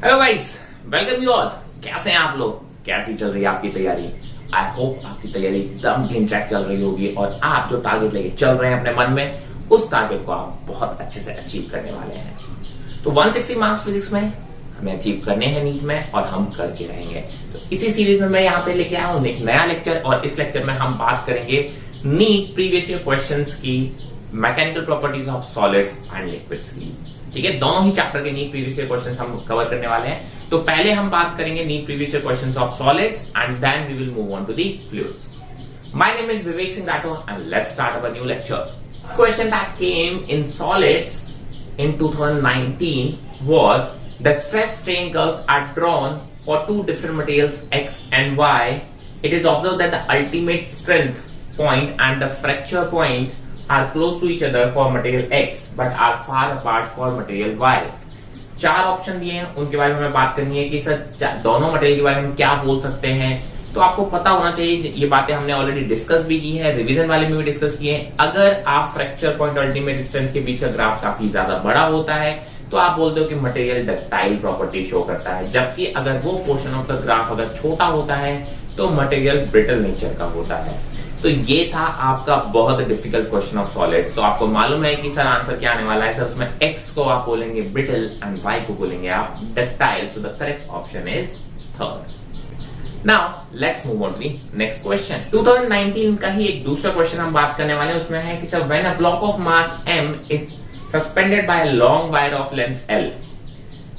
Hello guys, welcome you all. कैसे हैं आप लोग? कैसी चल रही है आपकी तैयारी? आई होप आपकी तैयारी एकदम ढिंचैक चल रही होगी और आप जो टारगेट लेके चल रहे हैं अपने मन में, उस टारगेट को आप बहुत अच्छे से अचीव करने वाले हैं। तो 160 मार्क्स फिजिक्स में हमें अचीव करने हैं नीट में, और हम करके रहेंगे। तो इसी सीरीज में मैं यहाँ पे लेके आया हूँ एक नया लेक्चर, और इस लेक्चर में हम बात करेंगे नीट प्रीवियस ईयर क्वेश्चंस की, mechanical properties of solids and liquids की। ठीक है, दोनों ही चैप्टर के नीट प्रीवियस ईयर क्वेश्चंस हम कवर करने वाले हैं। तो पहले हम बात करेंगे NEET previous year questions of solids and then we will move on to the fluids. My name is Vivek Singh Rathore and let's start our new lecture. Question that came in solids in 2019 was the stress strain curves are drawn for two different materials X and Y. It is observed that the ultimate strength point and the fracture point are close to each other for material X but are far apart for material Y. चार option दिए हैं, उनके बारे में बात करनी है कि सर दोनों मटेरियल के बारे में क्या बोल सकते हैं। तो आपको पता होना चाहिए, ये बातें हमने ऑलरेडी डिस्कस भी की है, रिवीजन वाले में भी डिस्कस किए हैं। अगर आप फ्रैक्चर पॉइंट और अल्टीमेट स्ट्रेंथ के बीच का ग्राफ काफी ज्यादा बड़ा होता है तो आप बोलते हो कि मटेरियल डक्टाइल प्रॉपर्टी शो करता है, जबकि अगर वो पोर्शन ऑफ द ग्राफ अगर छोटा होता है तो मटेरियल ब्रिटल नेचर का होता है। तो ये था आपका बहुत डिफिकल्ट क्वेश्चन ऑफ सॉलिड्स। तो आपको मालूम है कि सर आंसर क्या आने वाला है। सर उसमें एक्स को आप बोलेंगे ब्रिटल एंड वाई को बोलेंगे आप ductile. So the correct option is third. Now let's move on to the next question. 2019 का ही एक दूसरा क्वेश्चन हम बात करने वाले हैं। उसमें है कि sir when a block of mass m is suspended by a long wire of length L,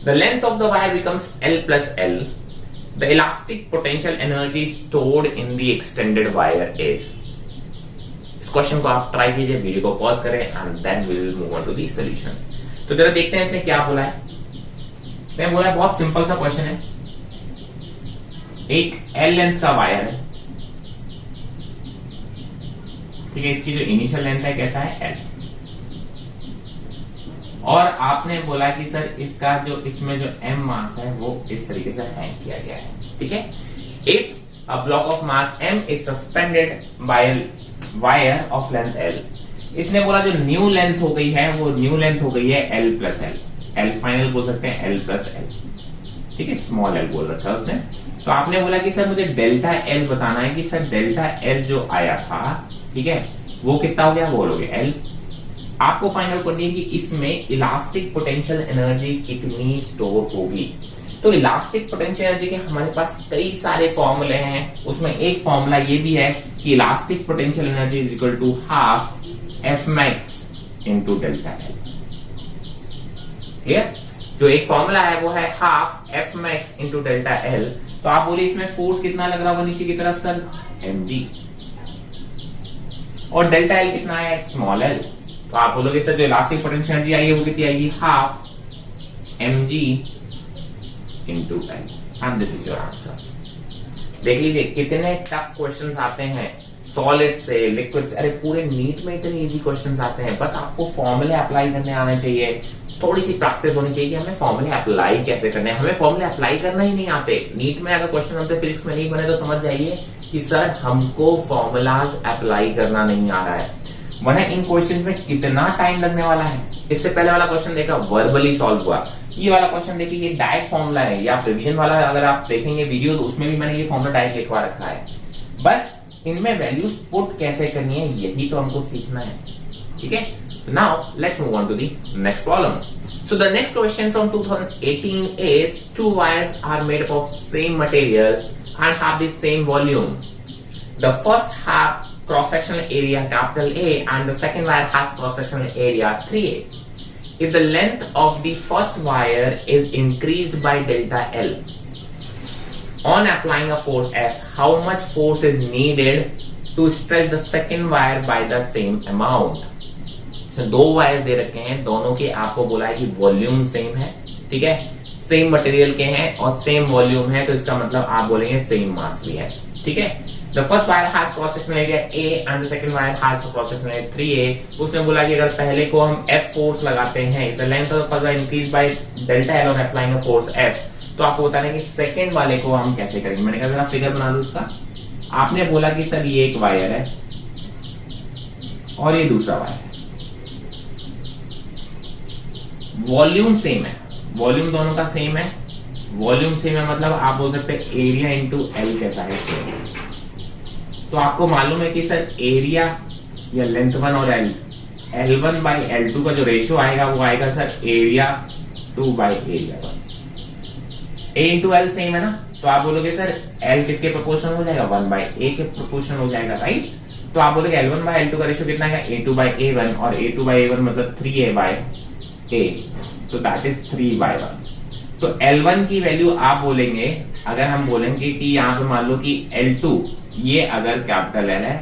the length of the wire becomes L plus L. The elastic potential energy stored in the extended wire is. इस question को आप try कीजिए, video को pause करें and then we will move on to the solutions. तो जरा देखते हैं इसने क्या बोला है। इसने बोला है बहुत सिंपल सा क्वेश्चन है। एक L लेंथ का वायर है, ठीक है, इसकी जो इनिशियल लेंथ है कैसा है L, और आपने बोला कि सर इसका जो इसमें जो M मास है वो इस तरीके से हैंग किया गया है। ठीक है, if a block of mass M is suspended by wire of length L, इसने बोला जो न्यू लेंथ हो गई है वो न्यू लेंथ हो गई है L plus L, L final बोल सकते हैं L प्लस L। ठीक है, स्मॉल L बोल रखा है उसने। तो आपने बोला कि सर मुझे डेल्टा L बताना है कि सर डेल्टा L जो आया था, ठीक है, वो कितना हो गया, बोलोगे L। आपको फाइनल करनी है कि इसमें इलास्टिक पोटेंशियल एनर्जी कितनी स्टोर होगी। तो इलास्टिक पोटेंशियल एनर्जी के हमारे पास कई सारे फॉर्मूले हैं। उसमें एक फॉर्मूला ये भी है कि elastic potential energy is equal to half F max into delta L। ठीक है, जो एक फॉर्मूला है वो है half F max into delta L। तो आप बोलिए इसमें फोर्स कितना लग रहा होगा नीचे की तरफ सर, mg, और डेल्टा L कितना है, स्मॉल l। तो आप बोलोगे सर जो इलास्टिक पोटेंशियल एनर्जी आई है वो कितनी आएगी, half mg into L, and this is your answer. देख लीजिए कितने टफ क्वेश्चंस आते हैं सॉलिड से लिक्विड। अरे पूरे नीट में इतने इजी क्वेश्चंस आते हैं, बस आपको फॉर्मूले अप्लाई करने आने चाहिए, थोड़ी सी प्रैक्टिस होनी चाहिए कि हमें फॉर्मूले अप्लाई कैसे करने हैं। हमें फॉर्मूले अप्लाई करना ही नहीं आते। नीट में अगर क्वेश्चन हमसे फिजिक्स में नहीं बने तो समझ जाइए कि सर हमको फॉर्मूलाज अप्लाई करना नहीं आ रहा है। वरना इन क्वेश्चन में कितना टाइम लगने वाला है। इससे पहले वाला क्वेश्चन देखा, वर्बली सॉल्व हुआ। ये वाला क्वेश्चन देखिए, ये डायरेक्ट फॉर्मूला है, या रिवीजन वाला अगर आप देखेंगे वीडियो तो उसमें भी मैंने ये फॉर्मूला डायरेक्ट लिखवा रखा है। बस इनमें वैल्यूज पुट कैसे करनी है यही तो हमको सीखना है। ठीक है, now let's move on to the next problem. So the next question from 2018 is two wires are made up of same material and have the same volume. The first have cross-sectional area capital A and the second wire has cross-sectional area 3A. If the length of the first wire is increased by delta L, on applying a force F, how much force is needed to stretch the second wire by the same amount? दो wire दे रखे हैं, दोनों के आपको बोला है कि volume same है, ठीक है, सेम मटेरियल के हैं और सेम वॉल्यूम है, तो इसका मतलब आप बोलेंगे सेम मास भी है। ठीक है, the first wire has cross sectional area A and the second wire has cross sectional area 3A। उसने बोला कि अगर पहले को हम F फोर्स लगाते हैं, the length of the first wire increase by delta L on applying a force F, तो आपको बताना है कि सेकंड वाले को हम कैसे करेंगे। मैंने कहा जरा फिगर बना लो उसका। आपने बोला कि सर ये एक वायर है और ये दूसरा वायर है, वॉल्यूम सेम है, वॉल्यूम दोनों का सेम है, वॉल्यूम सेम है मतलब आप बोल सकते हैं एरिया इंटू एल कैसा है सेम। तो आपको मालूम है कि सर एरिया या लेंथ 1 और एल, L1 बाई L2 का जो रेशियो आएगा वो आएगा sir area 2 by area 1। A into L same है ना, तो आप बोलोगे सर एल किसके प्रोपोर्शनल हो जाएगा, 1 बाई ए के प्रोपोर्शनल हो जाएगा, राइट। तो आप बोलोगे L1 बाई L2 का रेशियो कितना है, A2 बाई A1, और A2 बाई A1 मतलब 3A by A, so that is 3 by 1। तो L1 की वैल्यू आप बोलेंगे, अगर हम बोलेंगे कि यहाँ पे मान लो कि L2 ये अगर कैपिटल L है,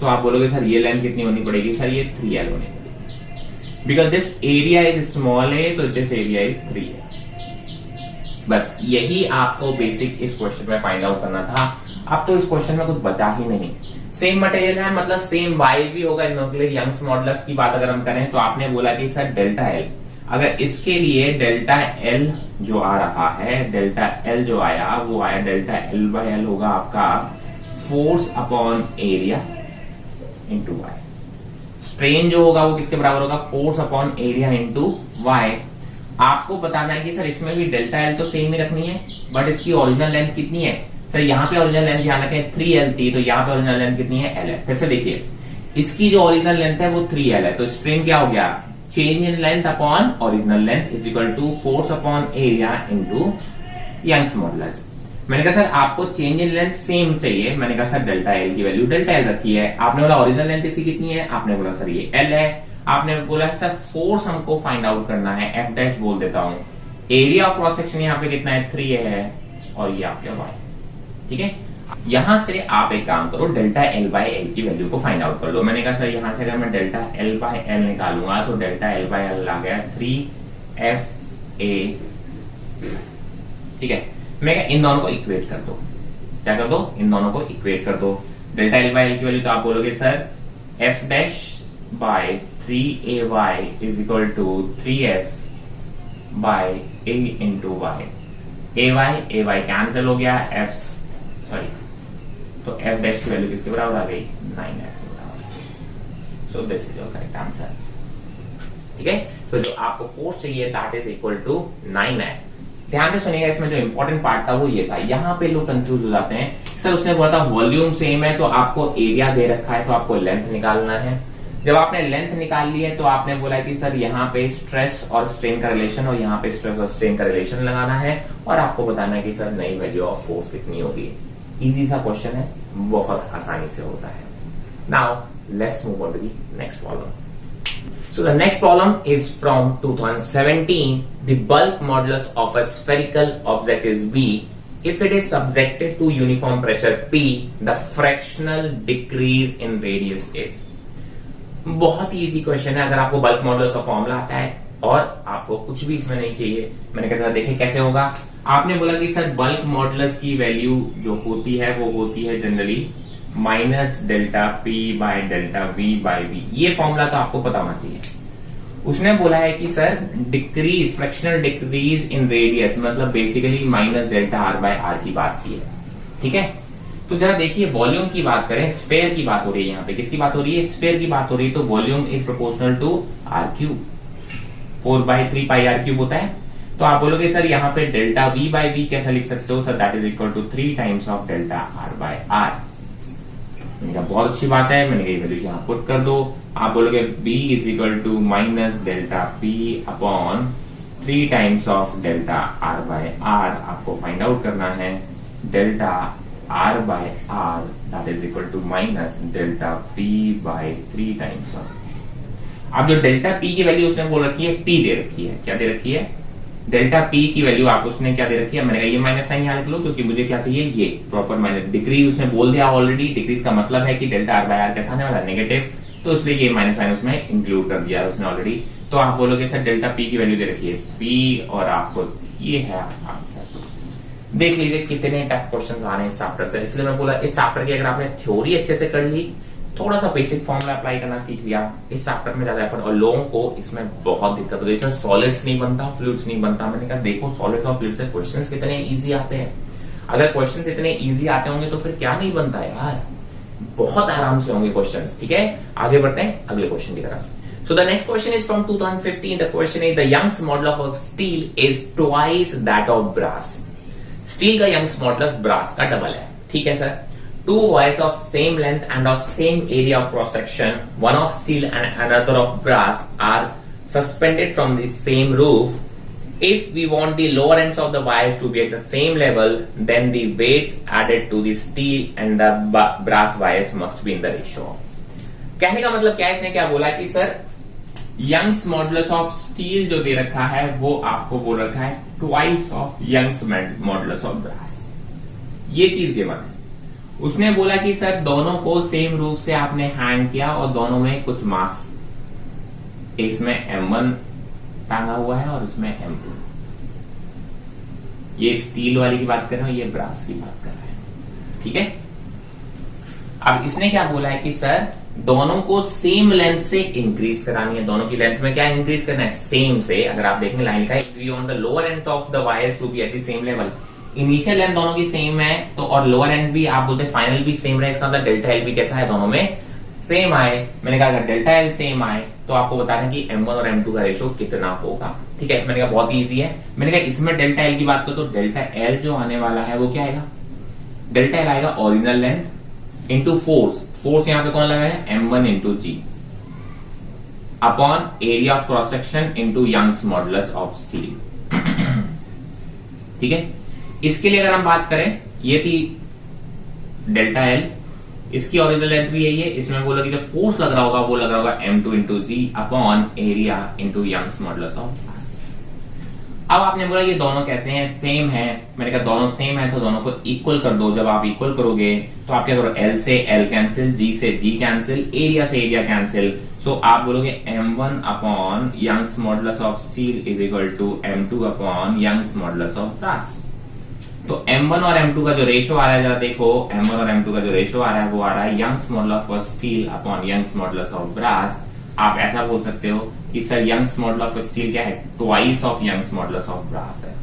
तो आप बोलोगे सर ये लेंथ कितनी होनी पड़ेगी, सर ये 3L होनी पड़ेगी, because this area is small है, तो दिस एरिया इज 3A। बस यही आपको बेसिक इस क्वेश्चन में फाइंड आउट करना था। अब तो इस क्वेश्चन में कुछ बचा ही नहीं। सेम मटेरियल है मतलब सेम वाई भी होगा न्यूक्लियर यंग्स मॉडुलस की बात अगर हम करें, तो आपने बोला कि सर डेल्टा एल, अगर इसके लिए डेल्टा एल जो आ रहा है, डेल्टा एल जो आया वो आया डेल्टा एल बाई एल होगा आपका force upon area into Y. Strain जो होगा वो किसके बराबर होगा, force upon area into Y. आपको बताना है कि सर इसमें भी डेल्टा एल तो सेम ही रखनी है, बट इसकी ओरिजिनल लेंथ कितनी है, सर यहाँ पे ओरिजिनल लेंथ ध्यान रखें 3L थी, तो यहाँ पे ओरिजिनल लेंथ कितनी है, L है। फिर से देखिए इसकी जो ओरिजिनल लेंथ है वो 3L है, तो स्ट्रेन क्या हो गया, change in length upon original length is equal to force upon area into Young's modulus. मैंने कहा सर आपको चेंज इन लेंथ सेम चाहिए, मैंने कहा सर डेल्टा एल की वैल्यू डेल्टा एल रखी है। आपने बोला ओरिजिनल लेंथ इसकी कितनी है, आपने बोला सर ये एल है। आपने बोला सर फोर्स हमको फाइंड आउट करना है, एफ डैश बोल देता हूं। एरिया ऑफ क्रॉस सेक्शन यहाँ पे कितना है, 3 है, और ये आपका वाई, ठीक है। यहां से आप एक काम करो, डेल्टा एल बाई एल की वैल्यू को फाइंड आउट कर लो। मैंने कहा सर यहां से अगर मैं डेल्टा एल बाई एल निकालूंगा तो डेल्टा एल बाई एल आ गया 3FA, ठीक है। मैं इन दोनों को इक्वेट कर दो, क्या कर दो, इन दोनों को इक्वेट कर दो। डेल्टा एल बाई एल की वैल्यू तो आप बोलोगे sir F dash by 3AY is equal to 3F by A into Y. AY cancel हो गया, F सॉरी, तो F डैश की वैल्यू किसके बराबर आ गई, 9F के बराबर। So this is your correct answer, ठीक है। तो जो आपको फोर्स चाहिए that is equal to 9F। ध्यान से सुनिएगा, इसमें जो इंपॉर्टेंट पार्ट था वो ये था, यहाँ पे लोग कंफ्यूज हो जाते हैं, सर उसने बोला था वॉल्यूम सेम है तो आपको एरिया दे रखा है तो आपको लेंथ निकालना है। जब आपने लेंथ निकाल ली है तो आपने बोला कि सर यहाँ पे स्ट्रेस और स्ट्रेन का रिलेशन और यहाँ पे स्ट्रेस और स्ट्रेन का रिलेशन लगाना है और आपको बताना है कि सर नई वैल्यू ऑफ फोर्स कितनी होगी। इजी सा क्वेश्चन है, बहुत आसानी से होता है। Now let's move on to the next problem. So the next problem is from 2017. The bulk modulus of a spherical object is B. If it is subjected to uniform pressure P, the fractional decrease in radius is. बहुत ही easy question है। अगर आपको bulk modulus का formula आता है और आपको कुछ भी इसमें नहीं चाहिए, मैंने कहा देखें कैसे होगा। आपने बोला कि सर बल्क मॉडुलस की वैल्यू जो होती है वो होती है generally minus delta P by delta V by V. ये फॉर्मूला तो आपको पता होना चाहिए। उसने बोला है कि sir decrease, fractional decrease in radius, मतलब basically minus delta R by R की बात की है, ठीक है। तो जरा देखिए वॉल्यूम की बात करें, स्फेयर की बात हो रही है यहाँ पे, किसकी बात हो रही है, स्फेयर की बात हो रही है। तो volume is proportional to R cube, 4/3 pi R cube होता है। तो आप बोलोगे सर यहाँ पे डेल्टा वी बाय वी कैसा लिख सकते हो, sir that is equal to 3 times of delta R by R. मैंने कहा बहुत अच्छी बात है, मैंने कहा वैल्यू यहाँ पुट कर दो। आप बोलोगे B is equal to minus delta P upon 3 times of delta R by R. आपको फाइंड आउट करना है delta R by R that is equal to minus delta P by 3 times of. अब जो delta P की value उसने बोल रखी है, पी दे रखी है, क्या दे रखी है, डेल्टा पी की वैल्यू आप उसने क्या दे रखी है। मैंने कहा ये माइनस साइन यहाँ लिख लो क्योंकि मुझे क्या चाहिए, ये प्रॉपर माइनस। डिक्रीज उसने बोल दिया ऑलरेडी, डिक्रीज का मतलब है कि डेल्टा आर बाय आर कैसा आने वाला, नेगेटिव, तो इसलिए ये माइनस साइन उसमें इंक्लूड कर दिया है उसने ऑलरेडी। तो आप बोलोगे सर डेल्टा पी की वैल्यू दे रखी है पी, और आपको ये है आंसर। देख लीजिए कितने टफ क्वेश्चन आ रहे हैं इस चैप्टर से, इसलिए मैं बोला इस चैप्टर की अगर आपने थ्योरी अच्छे से कर ली, थोड़ा सा बेसिक फॉर्मूला अप्लाई करना सीख लिया, इस चैप्टर में ज्यादा एफर्ट। और लोगों को इसमें बहुत दिक्कत होती है, सॉलिड्स नहीं बनता, फ्लूइड्स नहीं बनता। मैंने कहा देखो सॉलिड्स और फ्लूइड्स से क्वेश्चंस कितने इजी आते हैं। अगर क्वेश्चंस इतने इजी आते होंगे तो फिर क्या नहीं बनता यार, बहुत आराम से होंगे क्वेश्चंस, ठीक है। आगे बढ़ते हैं अगले क्वेश्चन की तरफ। So the next question is from 2015. The question is the Young's modulus of steel is twice that of brass. Steel का यंग्स मॉडुलस ब्रास का डबल है, ठीक है sir. Two wires of same length and of same area of cross section, one of steel and another of brass are suspended from the same roof. If we want the lower ends of the wires to be at the same level, then the weights added to the steel and the brass wires must be in the ratio. कहने का मतलब क्या है, इसने क्या बोला कि sir Young's modulus of steel जो दे रखा है वो आपको बोल रखा है twice of Young's modulus of brass, ये चीज गिवन है। उसने बोला कि सर दोनों को सेम रूप से आपने हैंग किया और दोनों में कुछ मास, इसमें M1 टांगा हुआ है और इसमें M2, ये स्टील वाली की बात कर रहे हैं, ये ब्रास की बात कर रहे हैं, ठीक है। अब इसने क्या बोला है कि सर दोनों को सेम लेंथ से इंक्रीज करानी है, दोनों की लेंथ में क्या इंक्रीज करना है, सेम से। अगर आप देखेंगे लाइन का we on the lower end of the wires to be at the same level, initial length दोनों की सेम है तो, और लोअर एंड भी आप बोलते हैं फाइनल भी सेम रहे, इसका मतलब डेल्टा एल भी कैसा है, दोनों में सेम आए। मैंने कहा अगर डेल्टा एल सेम आए तो आपको बताना कि M1 और M2 का रेशो कितना होगा, ठीक है। मैंने कहा बहुत इजी है। मैंने कहा इसमें डेल्टा एल की बात करो तो डेल्टा एल जो आने वाला है वो क्या आएगा, डेल्टा एल आएगा original length into force, force यहां पे कौन लगा है M1 into G upon area of cross section into Young's modulus of steel, ठीक है। इसके लिए अगर हम बात करें, ये थी डेल्टा एल, इसकी ओरिजिनल लेंथ भी यही है, इसमें बोला कि जो फोर्स लग रहा होगा वो लग रहा होगा M2 into G upon area into Young's modulus of brass. अब आपने बोला ये दोनों कैसे हैं, सेम है। मैंने कहा दोनों सेम है तो दोनों को इक्वल कर दो। जब आप इक्वल करोगे तो आप क्या करो, L से L कैंसिल, G से G कैंसिल, एरिया से एरिया कैंसिल, सो आप बोलोगे M1 upon Young's modulus of steel is equal to M2 upon Young's modulus of brass. तो M1 और M2 का जो रेशो आ रहा है, जरा देखो M1 और M2 का जो रेशो आ रहा है वो आ रहा है Young's modulus of steel upon Young's modulus of brass. आप ऐसा बोल सकते हो कि sir Young's modulus of steel क्या है, twice of Young's modulus of brass है।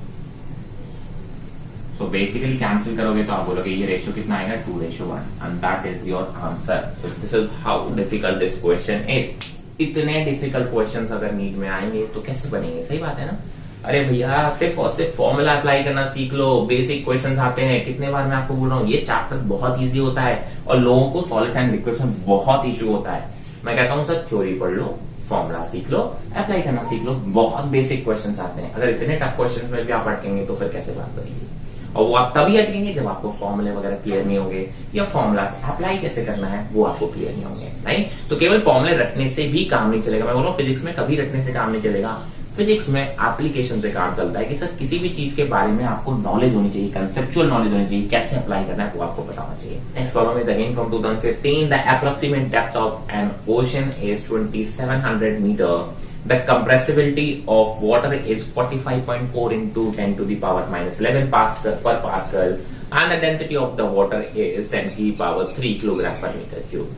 सो बेसिकली कैंसिल करोगे तो आप बोलोगे ये रेशो कितना आएगा, 2:1 and that is your answer. So this is how difficult this question is. इतने डिफिकल्ट क्वेश्चंस अगर नीट में आएंगे तो कैसे बनेंगे, सही बात है ना। अरे भैया सिर्फ और सिर्फ फॉर्मूला अप्लाई करना सीख लो, बेसिक क्वेश्चंस आते हैं। कितने बार मैं आपको बोल रहा हूँ ये चैप्टर बहुत इजी होता है और लोगों को सॉलिड्स एंड लिक्विड्स में बहुत इशू होता है। मैं कहता हूँ सर थ्योरी पढ़ लो, फॉर्मूला सीख लो, अप्लाई करना सीख लो, बहुत बेसिक क्वेश्चंस आते हैं। अगर इतने टफ क्वेश्चंस में भी आप अटकेंगे तो फिर कैसे बात बनेगी। और वो आप तभी अटकेंगे जब आपको फॉर्मूले वगैरह क्लियर नहीं होंगे या फॉर्मूला अप्लाई कैसे करना है वो आपको क्लियर नहीं होंगे। नहीं तो केवल फॉर्मूले रटने से भी काम नहीं चलेगा। मैं बोल रहा हूँ फिजिक्स में कभी रटने से काम नहीं चलेगा, फिजिक्स में एप्लीकेशन से काम चलता है कि सर किसी भी चीज के बारे में आपको नॉलेज होनी चाहिए, कंसेप्चुअल नॉलेज होनी चाहिए, कैसे अप्लाई करना है वो आपको पता होना चाहिए। Next problem is again from 2015। The approximate depth of an ocean is 2700 metre. The compressibility of water is 45.4 into 10 to the power minus 11 Pascal per Pascal, and the density of the water is 10 to the power 3 kilogram per meter cube.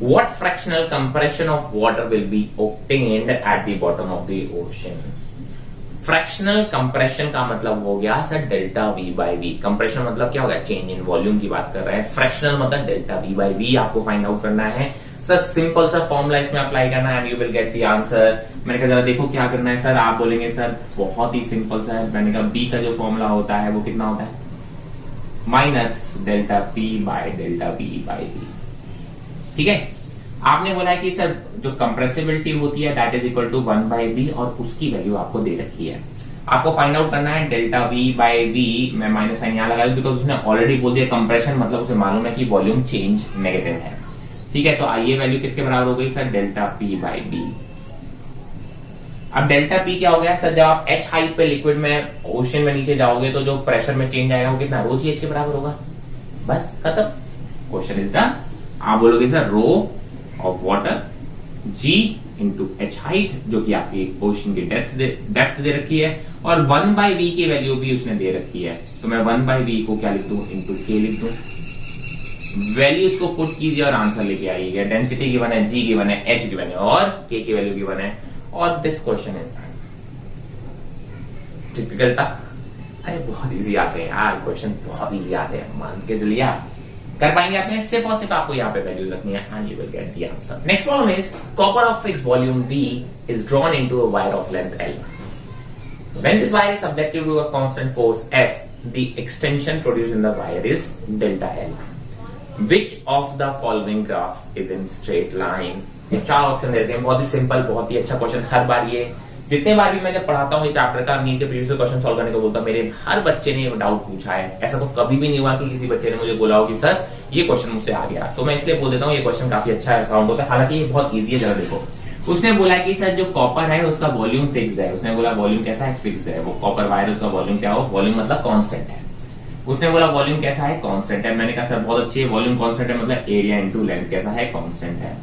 What fractional compression of water will be obtained at the bottom of the ocean? Fractional compression का मतलब हो गया sir delta V by V. Compression मतलब क्या हो गया, change in volume की बात कर रहे हैं। फ्रैक्शनल मतलब डेल्टा V बाई वी आपको फाइंड आउट करना है। सर सिंपल सा फॉर्मूला इसमें अप्लाई करना है and you will get the answer. मैंने कहा जरा देखो क्या करना है सर, आप बोलेंगे सर बहुत ही सिंपल सा है। मैंने कहा बी का जो फॉर्मूला होता है वो कितना होता है, minus delta P by delta B by V. ठीक है, आपने बोला है कि सर जो कंप्रेसिबिलिटी होती है that is equal to 1 by B और उसकी वैल्यू आपको दे रखी है। आपको फाइंड आउट करना है डेल्टा वी बाई वी। मैं माइनस साइन यहां लगा बिकॉज उसने ऑलरेडी बोल दिया कंप्रेशन मतलब उसे मालूम है कि वॉल्यूम चेंज नेगेटिव है। ठीक है, तो आइए वैल्यू किसके बराबर हो गई sir, delta P by B. अब डेल्टा पी क्या हो गया सर, जब आप एच हाइट पे लिक्विड में ओशन में नीचे जाओगे तो जो प्रेशर में चेंज आएगा वो कितना, रो जी एच के बराबर होगा। बस खत्म, क्वेश्चन इज डन। आप बोलोगे sir rho of water G into H height जो कि आपकी ओशन की डेप्थ दे रखी है और 1 बाई वी की वैल्यू भी उसने दे रखी है। तो मैं 1 बाई वी को क्या लिख दूं, इंटू के लिख दूं। वैल्यूज को पुट कीजिए और आंसर लेके आइएगा। डेंसिटी गिवन है, जी गिवन है, एच गिवन है और के की वैल्यू गिवन है और दिस क्वेश्चन इज टिपिकल था। अरे बहुत इजी आते हैं यार क्वेश्चन, बहुत इजी आते हैं, मान के चलिए आप कर पाएंगे। आपने सिर्फ और सिर्फ आपको यहाँ पे वैल्यूज रखनी है and you will get the answer. Next problem is copper of fixed volume V is drawn into a wire of length L. When this wire is subjected to a constant force F, the extension produce in the wire is delta L. Which of the following graphs is in straight line. ये 4 option देते हैं, बहुत ही simple, बहुत ही अच्छा question. हर बार ये जितने बार भी मैं जब पढ़ाता हूँ ये चैप्टर का, नीट के प्रीवियस क्वेश्चन सॉल्व करने को बोलता हूँ, मेरे हर बच्चे ने डाउट पूछा है। ऐसा तो कभी भी नहीं हुआ कि किसी बच्चे ने मुझे बोला हो कि सर ये क्वेश्चन मुझसे आ गया। तो मैं इसलिए बोल देता हूँ ये क्वेश्चन काफी अच्छा काउंट होता है। हालांकि ये बहुत ईजी है, जरा देखो। उसने बोला कि सर जो कॉपर है उसका वॉल्यूम फिक्स्ड है। उसने बोला वॉल्यूम कैसा है, फिक्स्ड है। वो कॉपर वायर उसका वॉल्यूम क्या हो, वॉल्यूम मतलब कांस्टेंट है। उसने बोला वॉल्यूम कैसा है, कांस्टेंट है। मैंने कहा सर बहुत अच्छी है, वॉल्यूम कांस्टेंट है मतलब एरिया इनटू लेंथ कैसा है, कांस्टेंट है।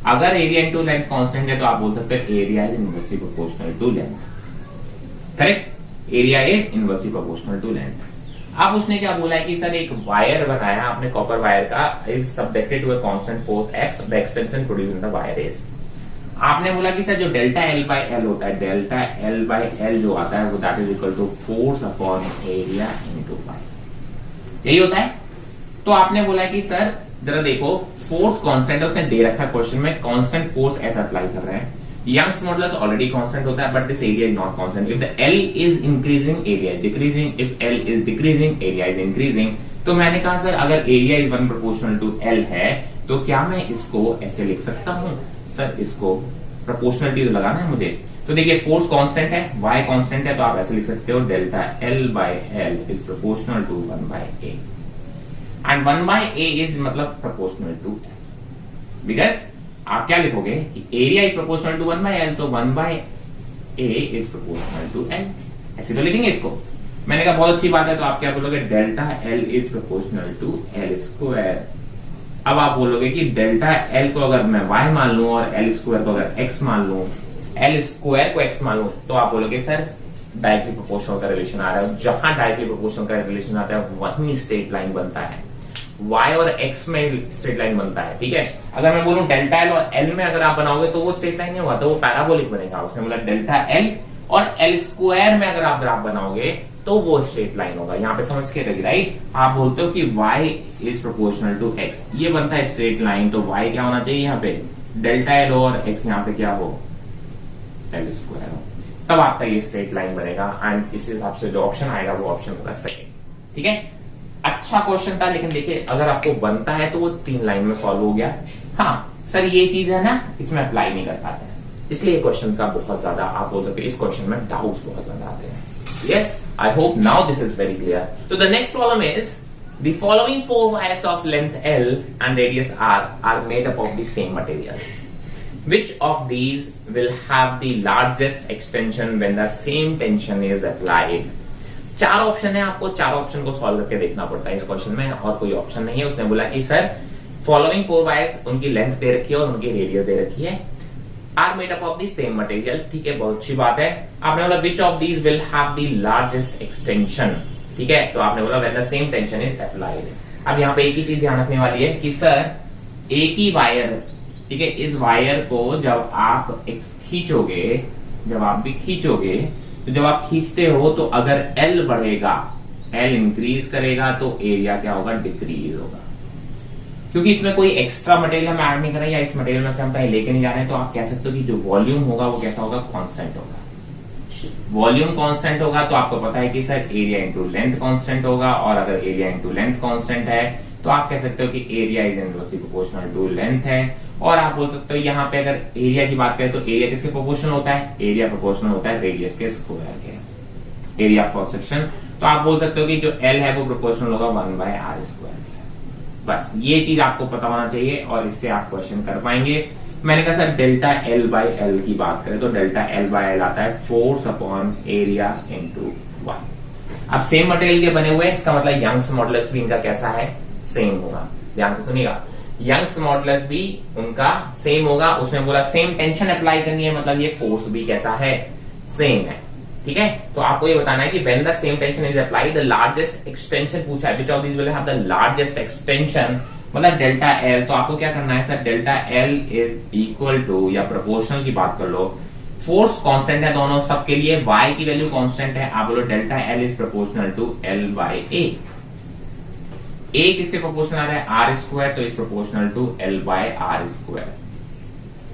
अगर एरिया इनटू लेंथ कांस्टेंट है तो आप बोल सकते हैं area is inversely proportional to length. Correct, area is inversely proportional to length. अब उसने क्या बोला है कि सर एक वायर बनाया आपने कॉपर वायर का, is subjected to a constant force F, the extension produce in the wire is. आपने बोला कि सर जो डेल्टा एल बाय एल होता है, डेल्टा एल बाय एल जो आता है वो that is equal to force upon area into wire, यही होता है। तो आपने बोला कि सर जरा देखो फोर्स कांस्टेंट है, उसने दे रखा है क्वेश्चन में, कांस्टेंट फोर्स एफ अप्लाई कर रहे हैं। यंग्स मॉडुलस ऑलरेडी कांस्टेंट होता है, but this area is not constant. If the L is increasing area is decreasing, if L is decreasing area is increasing. तो मैंने कहा सर अगर area is 1 proportional to L है तो क्या मैं इसको ऐसे लिख सकता हूं, सर इसको प्रोपोर्शनलिटी तो लगाना है मुझे। तो देखिए फोर्स कांस्टेंट है, वाई कांस्टेंट है, तो आप ऐसे लिख सकते हो delta L by L is proportional to 1 by A, and 1 by A is मतलब प्रोपोर्शनल टू एल। बिकॉज आप क्या लिखोगे कि area is proportional to 1 by L, तो 1 by A is proportional to L, ऐसे तो लिखेंगे इसको। मैंने कहा बहुत अच्छी बात है, तो आप क्या बोलोगे delta L is proportional to L square. अब आप बोलोगे कि डेल्टा एल को अगर मैं y मान लूं और एल स्क्वायर को अगर x मान लूं, एल स्क्वायर को x मान लूं, तो आप बोलोगे सर डायरेक्टली प्रोपोर्शनल का रिलेशन आ रहा है। जहां डायरेक्टली प्रोपोर्शनल का रिलेशन आता है वहीं स्ट्रेट लाइन बनता है, y और x में स्ट्रेट लाइन बनता है। ठीक है, अगर मैं बोलूं डेल्टा एल और एल में अगर आप बनाओगे तो वो स्ट्रेट लाइन नहीं होगा, तो वो पैराबोलिक बनेगा। उसने बोला डेल्टा एल और एल स्क्वायर में अगर आप ग्राफ बनाओगे तो वो स्ट्रेट लाइन होगा। यहाँ पे समझ के रखिए, राइट। आप बोलते हो कि y is proportional to x, ये बनता है स्ट्रेट लाइन, तो y क्या होना चाहिए यहाँ पे डेल्टा एल और x यहाँ पे क्या हो एल स्क्वायर हो, तब आपका ये स्ट्रेट लाइन बनेगा। एंड इस हिसाब से जो ऑप्शन आएगा वो ऑप्शन होगा सेकेंड। ठीक है, अच्छा क्वेश्चन था, लेकिन देखिए अगर आपको बनता है तो वो 3 लाइन में सॉल्व हो गया। हाँ सर ये चीज है ना, इसमें अप्लाई नहीं कर पाते हैं, इसलिए क्वेश्चन का बहुत ज्यादा आप बोल सकते इस क्वेश्चन में डाउट्स बहुत ज्यादा आते हैं। Yes, I hope now this is very clear. So the next problem is the following 4 wires of length L and radius R are made up of the same material. Which of these will have the largest extension when the same tension is applied? 4 option है, आपको 4 option को solve करके देखना पड़ता है इस question में, और कोई ऑप्शन नहीं है। उसने बोला कि सर फॉलोइंग 4 वायर्स, उनकी लेंथ दे रखी है और उनकी रेडियस दे रखी है, are made up of the same material. ठीक है, बहुत अच्छी बात है। आपने बोला which of these will have the largest extension. ठीक है, तो आपने बोला when the same tension is applied. अब यहाँ पे एक ही चीज ध्यान रखने वाली है कि सर एक ही वायर, ठीक है, इस वायर को जब आप खींचोगे, जब आप भी खींचोगे, तो जब आप खींचते हो तो अगर एल बढ़ेगा, एल इंक्रीज करेगा, तो एरिया क्या होगा, डिक्रीज होगा। क्योंकि इसमें कोई एक्स्ट्रा मटेरियल हम ऐड नहीं कर रहे या इस मटेरियल में से हम कहीं लेके नहीं जा रहे हैं, तो आप कह सकते हो कि जो वॉल्यूम होगा वो कैसा होगा, कांस्टेंट होगा। वॉल्यूम कांस्टेंट होगा तो आपको पता है कि sir area into length constant होगा, और अगर एरिया इंटू लेंथ कांस्टेंट है तो आप कह सकते हो कि area is inversely proportional to length है। और आप बोल सकते हो यहाँ पे अगर एरिया की बात करें तो एरिया किसके प्रोपोर्शनल होता है, एरिया प्रोपोर्शनल होता है रेडियस के स्क्वायर के, एरिया ऑफ क्रॉस सेक्शन। तो आप बोल सकते हो कि जो एल है वो प्रोपोर्शनल होगा 1 बाय आर स्क्वायर। बस ये चीज आपको पता होना चाहिए और इससे आप क्वेश्चन कर पाएंगे। मैंने कहा sir delta L by L की बात करें तो डेल्टा एल बाय एल आता है force upon area into Y. अब सेम मटेरियल के बने हुए हैं, इसका मतलब यंग्स मॉडुलस भी इनका कैसा है, सेम होगा। ध्यान से सुनिएगा, यंग्स मॉडुलस भी उनका सेम होगा। उसने बोला सेम टेंशन अप्लाई करनी है, मतलब ये फोर्स भी कैसा है, सेम है। ठीक है, तो आपको ये बताना है कि when the same tension is applied the largest extension पूछा है, which of these will have the largest extension, मतलब डेल्टा एल। तो आपको क्या करना है sir, delta L is equal to, या प्रोपोर्शनल की बात कर लो, फोर्स कांस्टेंट है दोनों सबके लिए, y की वैल्यू कांस्टेंट है, आप बोलो delta L is proportional to L by A. A किसके प्रोपोर्शनल आ रहा है, आर स्क्वायर, तो is proportional to L by R square.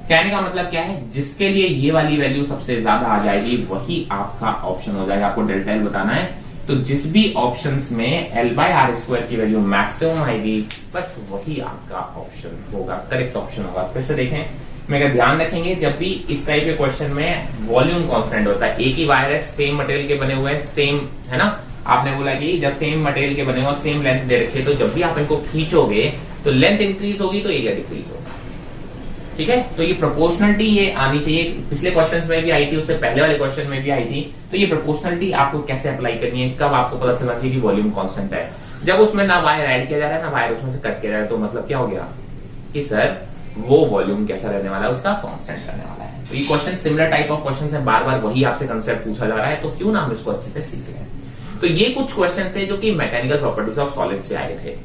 कहने का मतलब क्या है, जिसके लिए ये वाली वैल्यू सबसे ज्यादा आ जाएगी वही आपका ऑप्शन हो जाएगा। आपको डेल्टा एल बताना है तो जिस भी ऑप्शंस में L/R² की वैल्यू मैक्सिमम आएगी बस वही आपका ऑप्शन होगा, करेक्ट ऑप्शन होगा। फिर से देखें, मैं अगर ध्यान रखेंगे जब भी इस टाइप के क्वेश्चन में वॉल्यूम कांस्टेंट होता है, एक ही वायर है, सेम मटेरियल के बने हुए हैं, सेम है ना, आपने बोला कि जब सेम मटेरियल के बने हुए सेम लेंथ दे रखी है तो जब भी आप इनको खींचोगे तो लेंथ इंक्रीज होगी तो एरिया डिक्रीज होगा। ठीक है, तो ये प्रोपोर्शनलिटी ये आनी चाहिए, पिछले क्वेश्चंस में भी आई थी, उससे पहले वाले क्वेश्चन में भी आई थी। तो ये प्रोपोर्शनलिटी आपको कैसे अप्लाई करनी है, कब आपको पता चला कि वॉल्यूम कांस्टेंट है, जब उसमें ना वायर ऐड किया जा रहा है ना वायर उसमें से कट किया जा रहा है, तो मतलब क्या हो गया कि सर वो वॉल्यूम कैसा रहने वाला है, उसका कांस्टेंट रहने वाला है। तो ये question similar type of question है, बार बार वही आपसे कंसेप्ट पूछा जा रहा है, तो क्यों ना हम इसको अच्छे से सीख लें। तो ये कुछ क्वेश्चन थे जो कि मैकेनिकल प्रॉपर्टीज ऑफ सॉलिड से आए थे।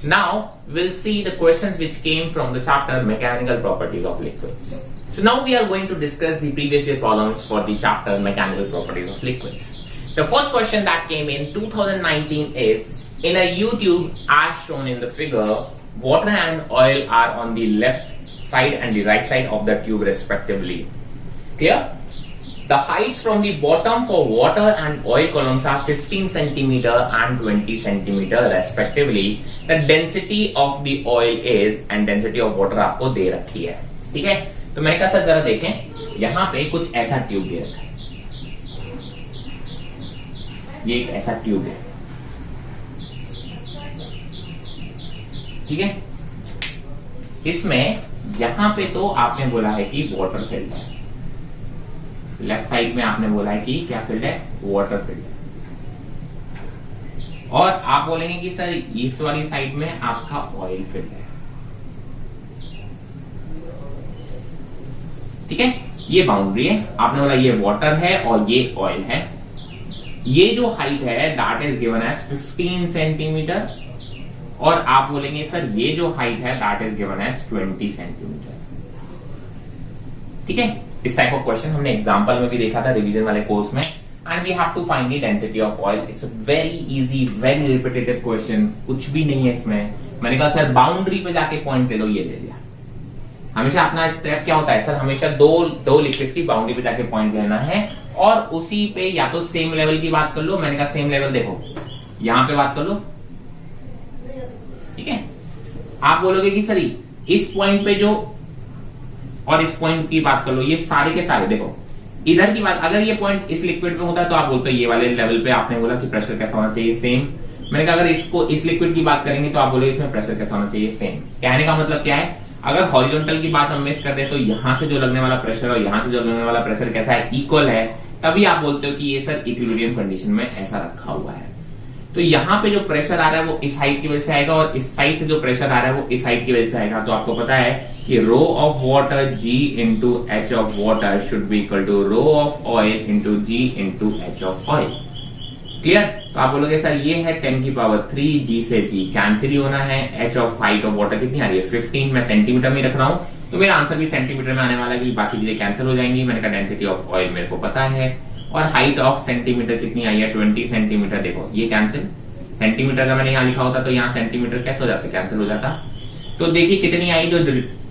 Now we'll see the questions which came from the chapter mechanical properties of liquids. So now we are going to discuss the previous year problems for the chapter mechanical properties of liquids. The first question that came in 2019 is, in a YouTube as shown in the figure, water and oil are on the left side and the right side of the tube respectively. Clear? The heights from the bottom for water and oil columns are 15 centimeter and 20 centimeter respectively. The density of the oil is and density of water आपको दे रखी है। ठीक है, तो मैंने कहा sir जरा देखें, यहां पे कुछ ऐसा ट्यूब दे रखा है, ये एक ऐसा ट्यूब है, ठीक है, इसमें यहां पे तो आपने बोला है कि वाटर फिल्ड है, लेफ्ट साइड में आपने बोला है कि क्या फील्ड है, वाटर फील्ड है, और आप बोलेंगे कि सर इस वाली साइड में आपका ऑयल फील्ड है। ठीक है, ये बाउंड्री है, आपने बोला ये वाटर है और ये ऑयल है। ये जो हाइट है that is given as 15 centimetre, और आप बोलेंगे सर ये जो हाइट है that is given as 20 centimetre. ठीक है, इस टाइप ऑफ क्वेश्चन हमने एग्जांपल में भी देखा था रिवीजन वाले कोर्स में, and we have to find the density of oil. It's a very easy very repetitive question, कुछ भी नहीं है इसमें। मैंने कहा सर बाउंड्री पे जाके पॉइंट ले लो, ये ले लिया। हमेशा अपना स्टेप क्या होता है सर, हमेशा दो लिक्विड्स की बाउंड्री पे जाके पॉइंट लेना है, और उसी पे या तो सेम लेवल की बात कर लो, मैंने कहा सेम लेवल देखो यहां पे बात कर लो। ठीक है, आप बोलोगे कि सर इस पॉइंट पे जो और इस पॉइंट की बात कर लो, ये सारे के सारे देखो इधर की बात, अगर ये पॉइंट इस लिक्विड पे होता है तो आप बोलते हो ये वाले लेवल पे, आपने बोला कि प्रेशर कैसा होना चाहिए, सेम। मैंने कहा अगर इसको इस लिक्विड की बात करेंगे तो आप बोलोगे इसमें प्रेशर कैसा होना चाहिए, सेम। कहने का मतलब क्या है, अगर हॉरिजॉन्टल की बात हम मिस कर दें तो यहां से जो लगने वाला प्रेशर और यहां से जो लगने वाला प्रेशर कैसा है, इक्वल है, तभी आप बोलते हो कि ये सर इक्विलिब्रियम कंडीशन में ऐसा रखा हुआ है। तो यहां पे जो प्रेशर आ रहा है वो इस हाइट की वजह से आएगा, और इस साइड से जो प्रेशर आ रहा है वो इस हाइट की वजह से आएगा। तो आपको पता है कि rho of water G into H of water should be equal to rho of oil into G into H of oil. Clear? तो आप बोलोगे सर ये है 10⁻³ G से G कैंसिल ही होना है, H of height of water कितनी आ रही है 15, मैं सेंटीमीटर में रख रहा हूं, तो मेरा आंसर भी सेंटीमीटर में आने वाला है, बाकी चीजें कैंसिल हो जाएंगी। मैंने कहा डेंसिटी ऑफ ऑयल मेरे को पता है, और हाइट ऑफ सेंटीमीटर कितनी आई है 20 सेंटीमीटर, देखो ये कैंसिल, सेंटीमीटर का मैंने यहां लिखा होता तो यहां सेंटीमीटर कैसे हो जाता, कैंसिल हो जाता। तो देखिए कितनी आई, जो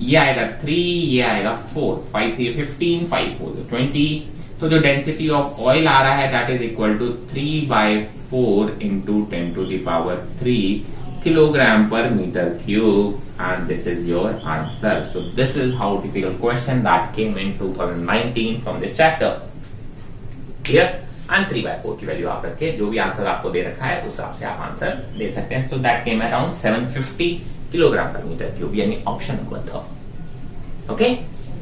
ये आएगा 3, ये आएगा 4, 5 3 15, 5 4 20। तो जो डेंसिटी ऑफ ऑयल आ रहा है that is equal to 3/4 into 10⁻³ kilogram per metre cube, and this is your answer. So this is how typical question that came in 2019 from this chapter. Clear? And 3/4 की value आप रखे, जो भी answer आपको दे रखा है उस हिसाब से आप आंसर दे सकते हैं। So that came around 750 kilogram per metre cube, यानी option number 3। Okay,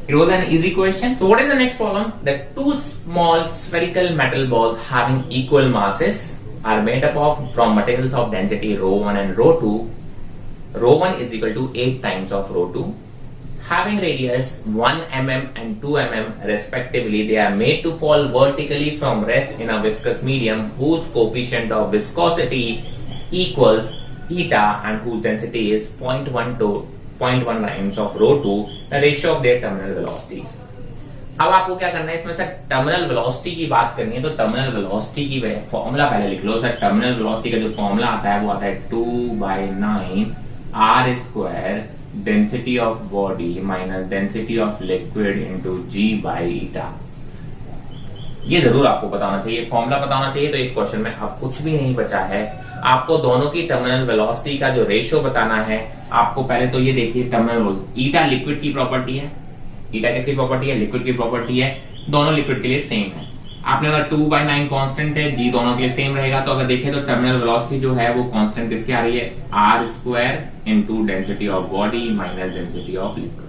it was an easy question. So what is the next problem? That two small spherical metal balls having equal masses are made up of from materials of density ρ1 and ρ2. ρ1 is equal to 8 times of ρ2. Having radius 1 mm and 2 mm respectively, they are made to fall vertically from rest in a viscous medium whose coefficient of viscosity equals eta and whose density is 0.1 times of ρ2, the ratio of their terminal velocities. अब आपको क्या करना है, इसमें sir terminal velocity की बात करनी है, तो टर्मिनल वेलोसिटी की फॉर्मूला पहले लिख लो सर। टर्मिनल वेलोसिटी का जो फॉर्मूला आता है वो आता है 2/9 r² density of body minus density of liquid into G/eta। ये जरूर आपको बताना चाहिए, फॉर्मूला बताना चाहिए। तो इस क्वेश्चन में अब कुछ भी नहीं बचा है, आपको दोनों की टर्मिनल वेलोसिटी का जो रेशियो बताना है। आपको पहले तो ये देखिए टर्मिनल वेलोसिटी, ईटा लिक्विड की प्रॉपर्टी है, ईटा किसकी प्रॉपर्टी है, लिक्विड की प्रॉपर्टी है, दोनों लिक्विड के लिए सेम है। आपने अगर 2/9 कांस्टेंट है, जी दोनों के लिए सेम रहेगा, तो अगर देखें तो टर्मिनल वेलोसिटी जो है वो कांस्टेंट किसकी आ रही है, r² into density of body minus density of liquid.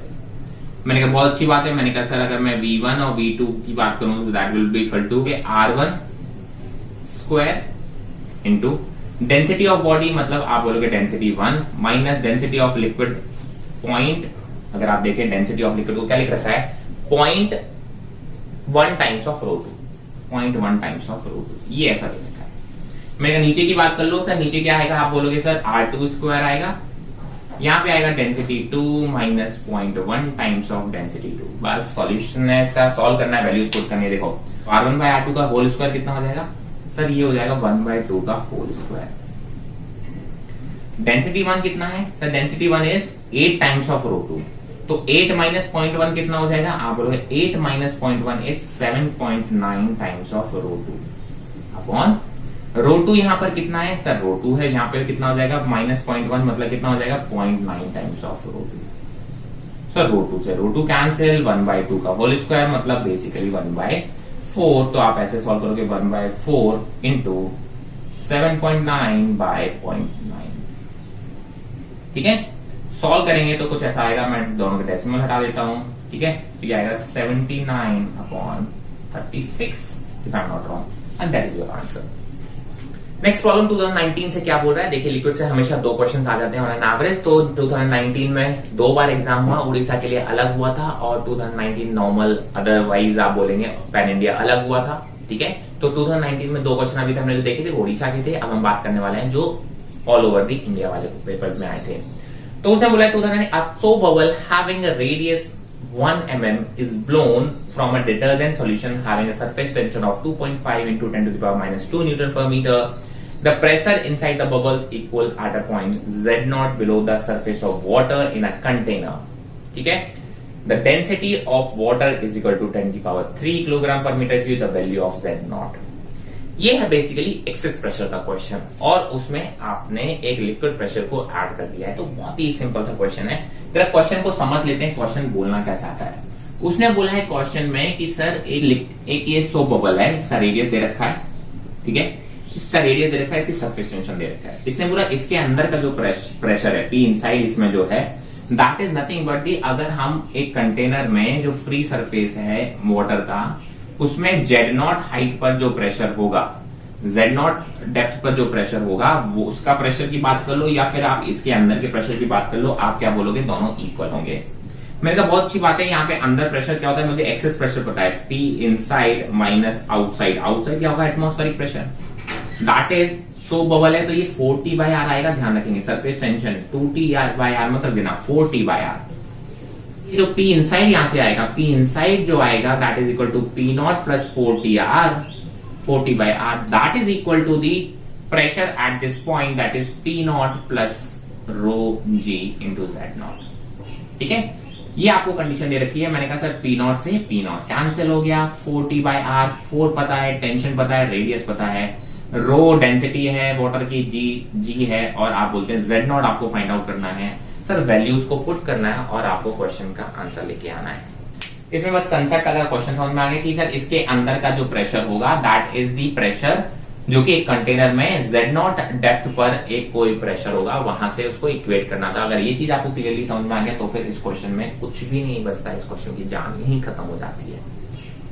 मैंने कहा बहुत अच्छी बात है। मैंने कहा सर अगर मैं V1 और V2 की बात करूं तो that will be equal to r1² into density of body, मतलब आप बोलोगे density 1 minus density of liquid point, अगर आप देखें डेंसिटी ऑफ लिक्विड को क्या लिख रखा है, 0.1 टाइम्स ऑफ ρ2, 0.1 टाइम्स ऑफ ρ2, ये ऐसा लिख रखा है। मैंने कहा नीचे की बात कर लो सर, नीचे क्या आएगा, आप बोलोगे सर r2² आएगा, यहां पे आएगा density 2 minus 0.1 times of density 2। बस सॉल्यूशन है इसका, सॉल्व करना है, वैल्यूज पुट करनी है। देखो r1/r2 का होल स्क्वायर कितना हो जाएगा सर, ये हो जाएगा 1/2 का होल स्क्वायर। डेंसिटी 1 कितना है sir, density 1 is 8 times of ρ2, तो 8 माइनस 0.1 कितना हो जाएगा, आप बोलोगे 8 minus 0.1 is 7.9 times of ρ2 upon ρ2 यहां पर कितना है सर, ρ2 है, यहां पर कितना हो जाएगा माइनस 0.1, मतलब कितना हो जाएगा 0.9 टाइम्स ऑफ ρ2। सर ρ2 से ρ2 कैंसिल, 1/2 का होल स्क्वायर मतलब बेसिकली 1/4, तो आप ऐसे सॉल्व करोगे 1/4 इंटू 7.9/0.9, ठीक है। सॉल्व करेंगे तो कुछ ऐसा आएगा, मैं दोनों के डेसिमल हटा देता हूं, ठीक है, तो ये आएगा 79/36 if I am not wrong, and that is your answer. Next problem 2019 से क्या बोल रहा है, देखिए लिक्विड से हमेशा 2 क्वेश्चन आ जाते हैं ऑन एन एवरेज। तो 2019 में 2 बार एग्जाम हुआ, उड़ीसा के लिए अलग हुआ था, और 2019 नॉर्मल अदरवाइज आप बोलेंगे पैन इंडिया अलग हुआ था, ठीक है। तो 2019 में 2 क्वेश्चन अभी तक हमने जो देखे थे उड़ीसा के थे, अब हम बात करने वाले हैं जो ऑल ओवर दी इंडिया वाले पेपर्स में आए थे। तो उसने बोला 2019 a soap bubble having a radius 1 mm is blown from a detergent solution having a surface tension of 2.5 into 10 to the power minus 2 Newton per meter. The pressure inside the bubbles equal at a point Z0 below the surface of water in a container. ठीक है। The density of water is equal to 10 to the power 3 kilogram per metre cube, the value of Z0. ये है basically excess pressure का question, और उसमें आपने एक liquid pressure को ऐड कर दिया है। तो बहुत ही सिंपल सा क्वेश्चन है। जरा क्वेश्चन को समझ लेते हैं, क्वेश्चन बोलना कैसा आता है। उसने बोला है क्वेश्चन में कि सर एक ये सोप बबल है, इसका रेडियस दे रखा है, ठीक है, इसका रेडियस दे रखा है, इसकी सरफेस टेंशन दे रखा है। इसने बोला इसके अंदर का जो प्रेशर है P इनसाइड, इसमें जो है that is nothing but the, अगर हम एक कंटेनर में जो फ्री सरफेस है वाटर का, उसमें Z0 हाइट पर जो प्रेशर होगा, Z0 डेप्थ पर जो प्रेशर होगा, वो उसका प्रेशर की बात कर लो, या फिर आप इसके अंदर के प्रेशर की बात कर लो, आप क्या बोलोगे, दोनों इक्वल होंगे। मेरे कहा बहुत अच्छी बात है। यहाँ पे अंदर प्रेशर क्या होता है, मुझे एक्सेस प्रेशर पता है, P inside minus outside, outside क्या होगा, atmospheric pressure, that is soap bubble है, तो ये 4T/R आएगा, ध्यान रखेंगे। सरफेस टेंशन 2T/R मतलब देना 4T/R। ये जो P इनसाइड यहां से आएगा, P इनसाइड जो आएगा that is equal to P0 plus 4T/R, 4T/R, that is equal to the pressure at this point, that is P0 plus ρg into Z0, ठीक है। ये आपको कंडीशन दे रखी है। मैंने कहा सर P0 से P0 कैंसिल हो गया, 4T/R, 4 पता है, टेंशन पता है, रेडियस पता है, रो डेंसिटी है वाटर की, जी है, और आप बोलते हैं Z0 आपको फाइंड आउट करना है। सर वैल्यूज को पुट करना है और आपको क्वेश्चन का आंसर लेके आना है। इसमें बस कंसेप्ट अगर क्वेश्चन समझ में आ गया कि सर इसके अंदर का जो प्रेशर होगा दैट इज दी प्रेशर, जो कि एक कंटेनर में Z0 डेप्थ पर एक कोई प्रेशर होगा, वहां से उसको इक्वेट करना था। अगर ये चीज आपको क्लियरली समझ में आ गया तो फिर इस क्वेश्चन में कुछ भी नहीं बचता, इस क्वेश्चन की जान ही खत्म हो जाती है।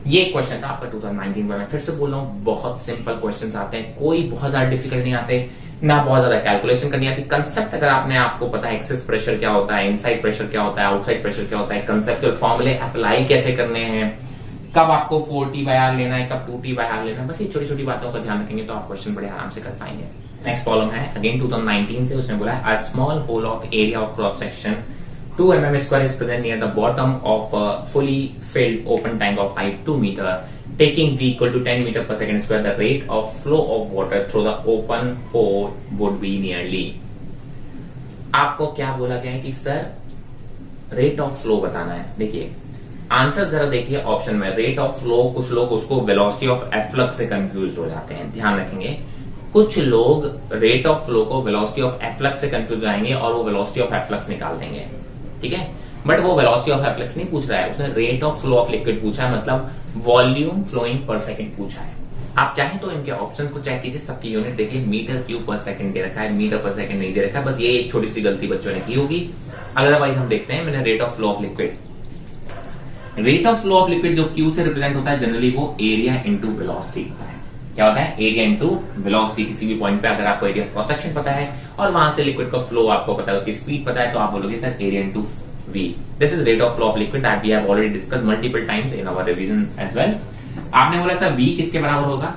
ये क्वेश्चन था आपका 2019 में। मैं फिर से बोल रहा हूँ, बहुत सिंपल क्वेश्चंस आते हैं, कोई बहुत ज्यादा डिफिकल्ट नहीं आते, ना बहुत ज्यादा कैलकुलेशन करनी आती। कंसेप्ट अगर आपको पता है, एक्सेस प्रेशर क्या होता है, इनसाइड प्रेशर क्या होता है, आउटसाइड प्रेशर क्या होता है, कंसेप्चुअल फॉर्मूले अप्लाई कैसे करने हैं, कब आपको 4T/R लेना है, कब 2T/R लेना है, बस ये छोटी छोटी बातों का ध्यान रखेंगे तो आप क्वेश्चन बड़े आराम से कर पाएंगे। नेक्स्ट प्रॉब्लम है अगेन 2019 से। उसने बोला a small hole of area of cross section 2 mm square is present near the bottom of a fully filled open tank of height 2 meter. Taking G equal to 10 meter per second square, the rate of flow of water through the open hole would be nearly. आपको क्या बोला गया है कि sir rate of flow बताना है। देखिए answer जरा देखिए ऑप्शन में, रेट ऑफ फ्लो, कुछ लोग उसको वेलोसिटी ऑफ एफ्लक्स से कंफ्यूज हो जाते हैं, ध्यान रखेंगे। कुछ लोग रेट ऑफ फ्लो को वेलोसिटी ऑफ एफ्लक्स से कंफ्यूज हो जाएंगे और वो वेलोसिटी ऑफ एफ्लक्स निकाल देंगे, ठीक है। बट वो वेलोसिटी ऑफ एफ्लक्स नहीं पूछ रहा है, उसने rate of flow of liquid पूछा है, मतलब वॉल्यूम फ्लोइंग पर सेकंड पूछा है। आप चाहें तो इनके ऑप्शंस को चेक कीजिए, सबकी यूनिट देखिए, मीटर क्यूब पर सेकंड दे रखा है, मीटर पर सेकंड नहीं दे रखा है, बस ये एक छोटी सी गलती बच्चों ने की होगी। अदरवाइज हम देखते हैं, मैंने rate of flow of liquid, rate of flow of liquid जो क्यू से रिप्रेजेंट होता है जनरली वो एरिया इंटू वेलोसिटी होता है। क्या होता है? Area into velocity. किसी भी पॉइंट पे अगर आपको एरिया क्रॉस सेक्शन पता है और वहां से लिक्विड का फ्लो आपको पता है, उसकी स्पीड पता है, तो आप बोलोगे sir area into V. This is rate of flow of liquid that we have already discuss multiple times in our revision as well. आपने बोला सर वी किसके बराबर होगा?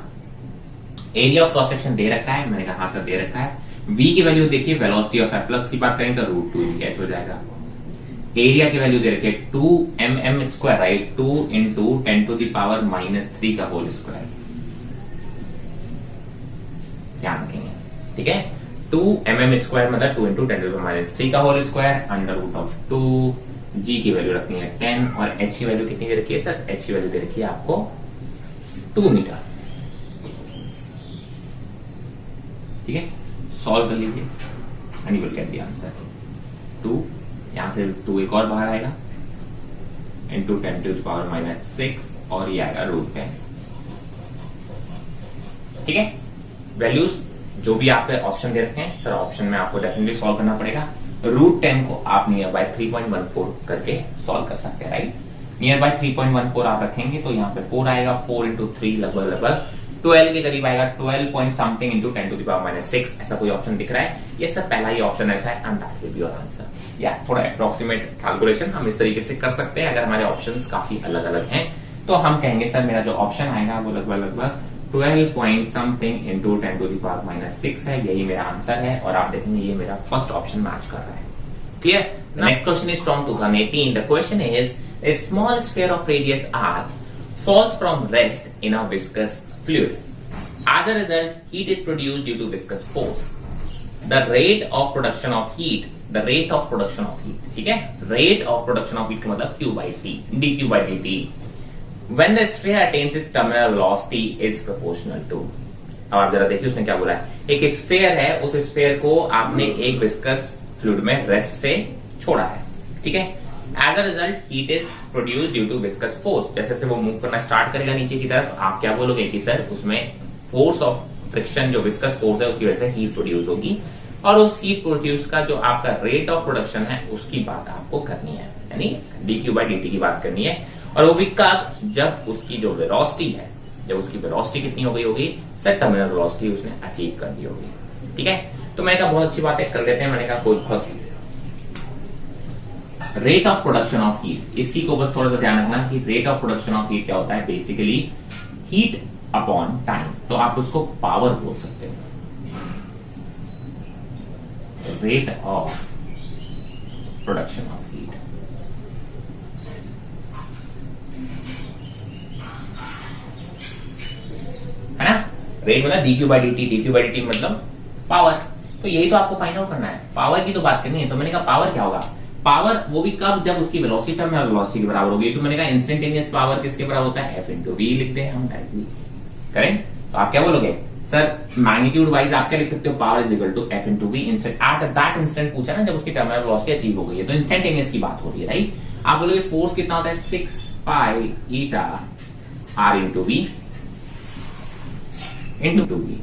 एरिया ऑफ क्रॉस सेक्शन दे रखा है, मैंने कहा हाँ सर दे रखा है। वी की वैल्यू देखिए, वेलोसिटी ऑफ एफ्लक्स की बात करें तो √2 हो जाएगा। एरिया की वैल्यू दे रखी है 2mm स्क्वायर, राइट, 2 इंटू 10⁻³ का होल स्क्वायर, ध्यान रखेंगे, ठीक है। 2mm स्क्वायर मतलब 2 इंटू 10⁻³ का होल स्क्वायर, √2। जी की वैल्यू रखनी है 10 और h की वैल्यू कितनी दे रखी है सर? h की वैल्यू दे रखी है आपको 2 मीटर, ठीक है। सॉल्व कर लीजिए and you will get the answer 2। यहां से 2 एक और बाहर आएगा इंटू 10⁻⁻6 और ये आएगा √10, ठीक है। वैल्यूज जो भी आपके ऑप्शन दे रखे हैं सर, ऑप्शन में आपको डेफिनेटली सॉल्व करना पड़ेगा। √10 को आप नियर बाय 3.14 करके सॉल्व कर सकते हैं, राइट। नियर बाय 3.14 आप रखेंगे तो यहाँ पे 4 आएगा, 4 इंटू 3 लगभग 12 के करीब आएगा, 12 पॉइंट समथिंग इंटू 10⁻⁻6, ऐसा कोई ऑप्शन दिख रहा है? ये सब पहला ही ऑप्शन ऐसा है and that will be your answer. या थोड़ा अप्रोक्सीमेट कैलकुलेशन हम इस तरीके से कर सकते हैं। अगर हमारे ऑप्शंस काफी अलग अलग हैं तो हम कहेंगे सर मेरा जो ऑप्शन आएगा वो लगभग 12 पॉइंट समथिंग इंटू 10⁻⁻6 है, यही मेरा आंसर है। और आप देखेंगे ये मेरा फर्स्ट ऑप्शन मैच कर रहा है। Clear? Next question is from 2018। The question is a small sphere of radius r falls from rest in a viscous fluid. As a result, heat is produced due to viscous force. The rate of production of heat, ठीक है, rate of production of heat का मतलब Q by T, dQ by dt. When the sphere attains its terminal velocity is proportional to. अब आप जरा देखिए उसने क्या बोला है। एक स्फेयर है, उस स्फेयर को आपने एक विस्कस फ्लूइड में रेस्ट से छोड़ा है, ठीक है। As a result heat is produce due to viscous force. जैसे जैसे वो मूव करना स्टार्ट करेगा नीचे की तरफ, आप क्या बोलोगे कि सर उसमें फोर्स ऑफ फ्रिक्शन, जो विस्कस फोर्स है, उसकी वजह से हीट प्रोड्यूस होगी। और उस हीट प्रोड्यूस का जो आपका रेट ऑफ प्रोडक्शन है उसकी बात आपको करनी है, यानी dQ by dt की बात करनी है। और वो भी कब? जब उसकी जो वेलोसिटी है, जब उसकी वेलोसिटी कितनी हो गई होगी सर? टर्मिनल वेलोसिटी उसने अचीव कर दी होगी, ठीक है। तो मैंने कहा बहुत अच्छी बात है, कर लेते हैं। मैंने कहा कोई बहुत rate of production of heat, इसी को बस थोड़ा सा ध्यान रखना कि rate of production of heat क्या होता है। बेसिकली हीट अपॉन टाइम, तो आप उसको पावर बोल सकते हो। Rate of production of heat, है ना। रेट मतलब dQ by dt, dQ by dt मतलब पावर। तो यही तो आपको फाइंड आउट करना है, पावर की तो बात करनी है। तो मैंने कहा पावर क्या होगा? पावर वो भी कब? जब उसकी वेलोसिटी टर्मिनल वेलोसिटी के बराबर होगी। तो मैंने कहा इंस्टेंटेनियस पावर किसके बराबर होता है? F इंटू वी लिख दे हम डायरेक्टली, करेक्ट। तो आप क्या बोलोगे सर? मैग्नीट्यूड वाइज आप क्या लिख सकते हो? Power is equal to F into V. At that instant पूछा ना, जब उसकी टर्मिनल वेलोसिटी अचीव हो गई है, तो इंस्टेंटेनियस की बात हो रही है, राइट। आप बोलोगे फोर्स कितना होता है? 6 pi eta R into V into V,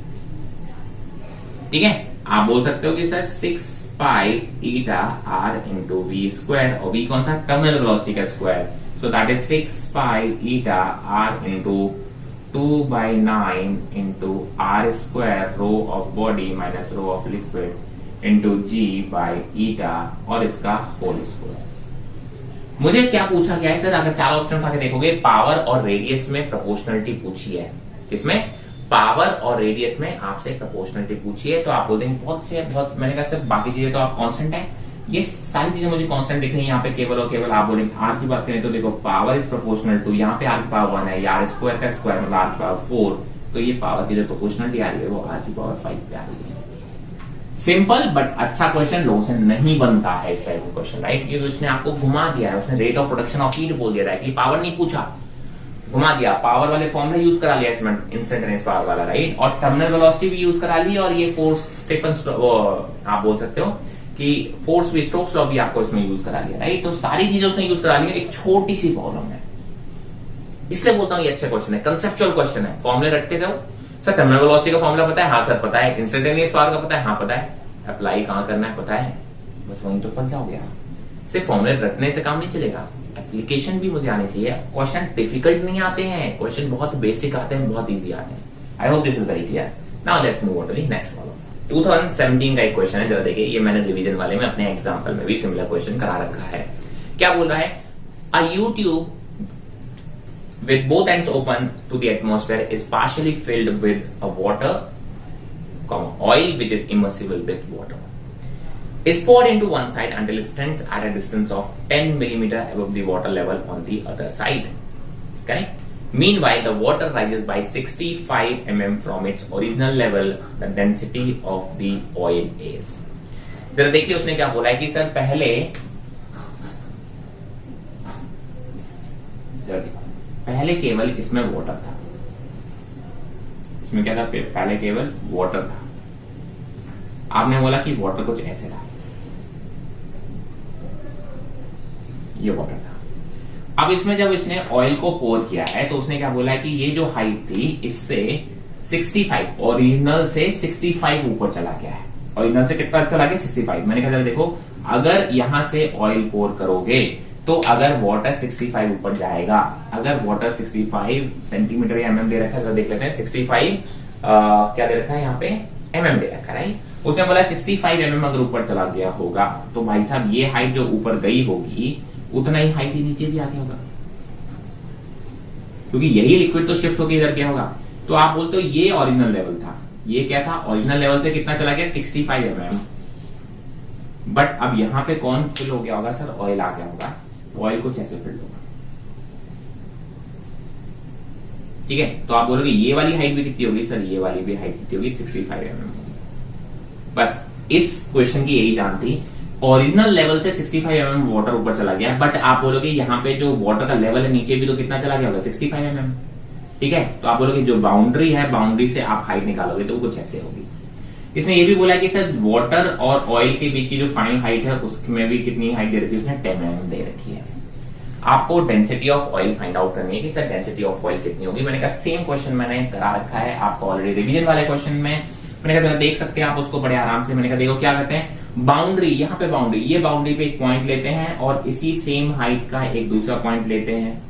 ठीक है। आप बोल सकते हो कि sir 6 pi eta R into V square, और वी कौन सा? टर्मिनल वेलोसिटी का square. So that is 6 pi eta R into 2/9 into R square rho of body minus rho of liquid into G by eta और इसका whole square. मुझे क्या पूछा गया है सर? अगर चार ऑप्शन उठा के देखोगे, पावर और रेडियस में प्रोपोर्शनलिटी पूछी है। किसमें? पावर और रेडियस में आपसे प्रोपोर्शनलिटी पूछी है। तो आप बोल देंगे बहुत से, बहुत, मैंने कहा सर बाकी चीजें तो आप कांस्टेंट है, ये सारी चीजें मुझे कांस्टेंट दिख रही है। यहाँ पे केवल और केवल आप बोलेंगे आर की बात करें तो देखो पावर इज प्रोपोर्शनल टू, यहाँ पे आर की पावर 1 है, या आर स्क्वायर का स्क्वायर मतलब आर की पावर 4, तो ये पावर की जो प्रोपोर्शनलिटी आ रही है वो आर की पावर 5 पे आ रही है। सिंपल बट अच्छा क्वेश्चन लोगों से नहीं बनता है इस टाइप का क्वेश्चन, राइट? क्योंकि उसने आपको घुमा दिया है, उसने rate of production of heat बोल दिया, डायरेक्टली पावर नहीं पूछा, घुमा दिया, पावर वाले फॉर्मूला यूज करा लिया इसमें, इंस्टेंटेनियस पावर वाला, राइट? और टर्मिनल वेलोसिटी भी यूज करा ली, और ये फोर्स स्टेफन आप बोल सकते हो कि फोर्स भी, स्टोक्स लॉ भी आपको इसमें यूज करा लिया, राइट? तो सारी चीजें उसने यूज करा ली है, एक छोटी सी प्रॉब्लम है, इसलिए बोलता हूं ये अच्छा क्वेश्चन है, कंसेप्चुअल क्वेश्चन है। फॉर्मूले रटते जाओ, सर टर्मिनल वेलोसिटी का फॉर्मूला पता है? हाँ सर पता है। इंस्टेंटेनियस पावर का पता है? हाँ पता है। अप्लाई कहां करना है पता है? बस वहीं तो फंस जाओगे आप। सिर्फ फॉर्मूले रटने से काम नहीं चलेगा, एप्लीकेशन भी मुझे आनी चाहिए। क्वेश्चन डिफिकल्ट नहीं आते हैं, क्वेश्चन बहुत बेसिक आते हैं, बहुत इजी आते हैं। I hope this is very clear. Now let's move on to the next problem. 2017 का एक क्वेश्चन है, जरा देखिए, ये मैंने रिवीजन वाले में अपने एग्जांपल में भी सिमिलर क्वेश्चन करा रखा है। क्या बोल रहा है? अ YouTube with both ends open to the atmosphere is partially filled with a water, oil which is immersible with water, is poured into one side until it stands at a distance of 10 millimeter above the water level on the other side. Correct? Meanwhile, the water rises by 65 mm from its original level. The density of the oil is. जरा देखिए उसने क्या बोला है कि sir पहले केवल इसमें वाटर था, इसमें क्या था? पहले केवल वाटर था। आपने बोला कि वाटर कुछ ऐसे था, ये वाटर था। अब इसमें जब इसने ऑयल को पोर किया है तो उसने क्या बोला है कि ये जो हाइट थी इससे 65, ओरिजिनल से 65 ऊपर चला गया है। ओरिजिनल से कितना चला गया? 65। मैंने कहा देखो, अगर यहां से ऑयल पोर करोगे तो अगर वाटर 65 ऊपर जाएगा, अगर वाटर 65 सेंटीमीटर या एमएम दे रखा है, तो देख लेते हैं 65 क्या दे रखा है यहाँ पे? एमएम दे रखा है, राइट? उसने बोला 65 एमएम अगर ऊपर चला गया होगा तो भाई साहब ये हाइट जो ऊपर गई होगी उतना ही हाइट ही नीचे भी आ गया होगा, क्योंकि यही लिक्विड तो शिफ्ट होकर इधर गया होगा। तो आप बोलते हो ये ओरिजिनल लेवल था, ये क्या था? ओरिजिनल लेवल से कितना चला गया? 65 एमएम। बट अब यहां पे कौन फिल हो गया होगा? सर ऑयल आ गया होगा, ऑयल कुछ ऐसे फिल होगा, ठीक है? तो आप बोलोगे ये वाली हाइट भी कितनी होगी? सर ये वाली भी हाइट कितनी होगी? 65 एमएम होगी। बस इस क्वेश्चन की यही जान थी, ओरिजिनल लेवल से 65 एमएम वाटर ऊपर चला गया, बट आप बोलोगे यहाँ पे जो वाटर का लेवल है नीचे भी तो कितना चला गया होगा? 65 एमएम, ठीक है? तो आप बोलोगे जो बाउंड्री है, बाउंड्री से आप हाइट निकालोगे तो कुछ ऐसे होगी। इसने ये भी बोला कि सर वाटर और ऑयल के बीच की जो फाइनल हाइट है उसमें भी कितनी हाइट दे रखी है? उसने 10 mm दे रखी है। आपको density of oil find out करनी है कि सर डेंसिटी ऑफ ऑयल कितनी होगी। मैंने कहा सेम क्वेश्चन मैंने करा रखा है आपको ऑलरेडी रिवीजन वाले क्वेश्चन में। मैंने कहा देख सकते हैं आप उसको बड़े आराम से। मैंने कहा देखो क्या कहते हैं, बाउंड्री, यहाँ पे बाउंड्री, ये बाउंड्री पे एक पॉइंट लेते हैं और इसी सेम हाइट का एक दूसरा पॉइंट लेते हैं।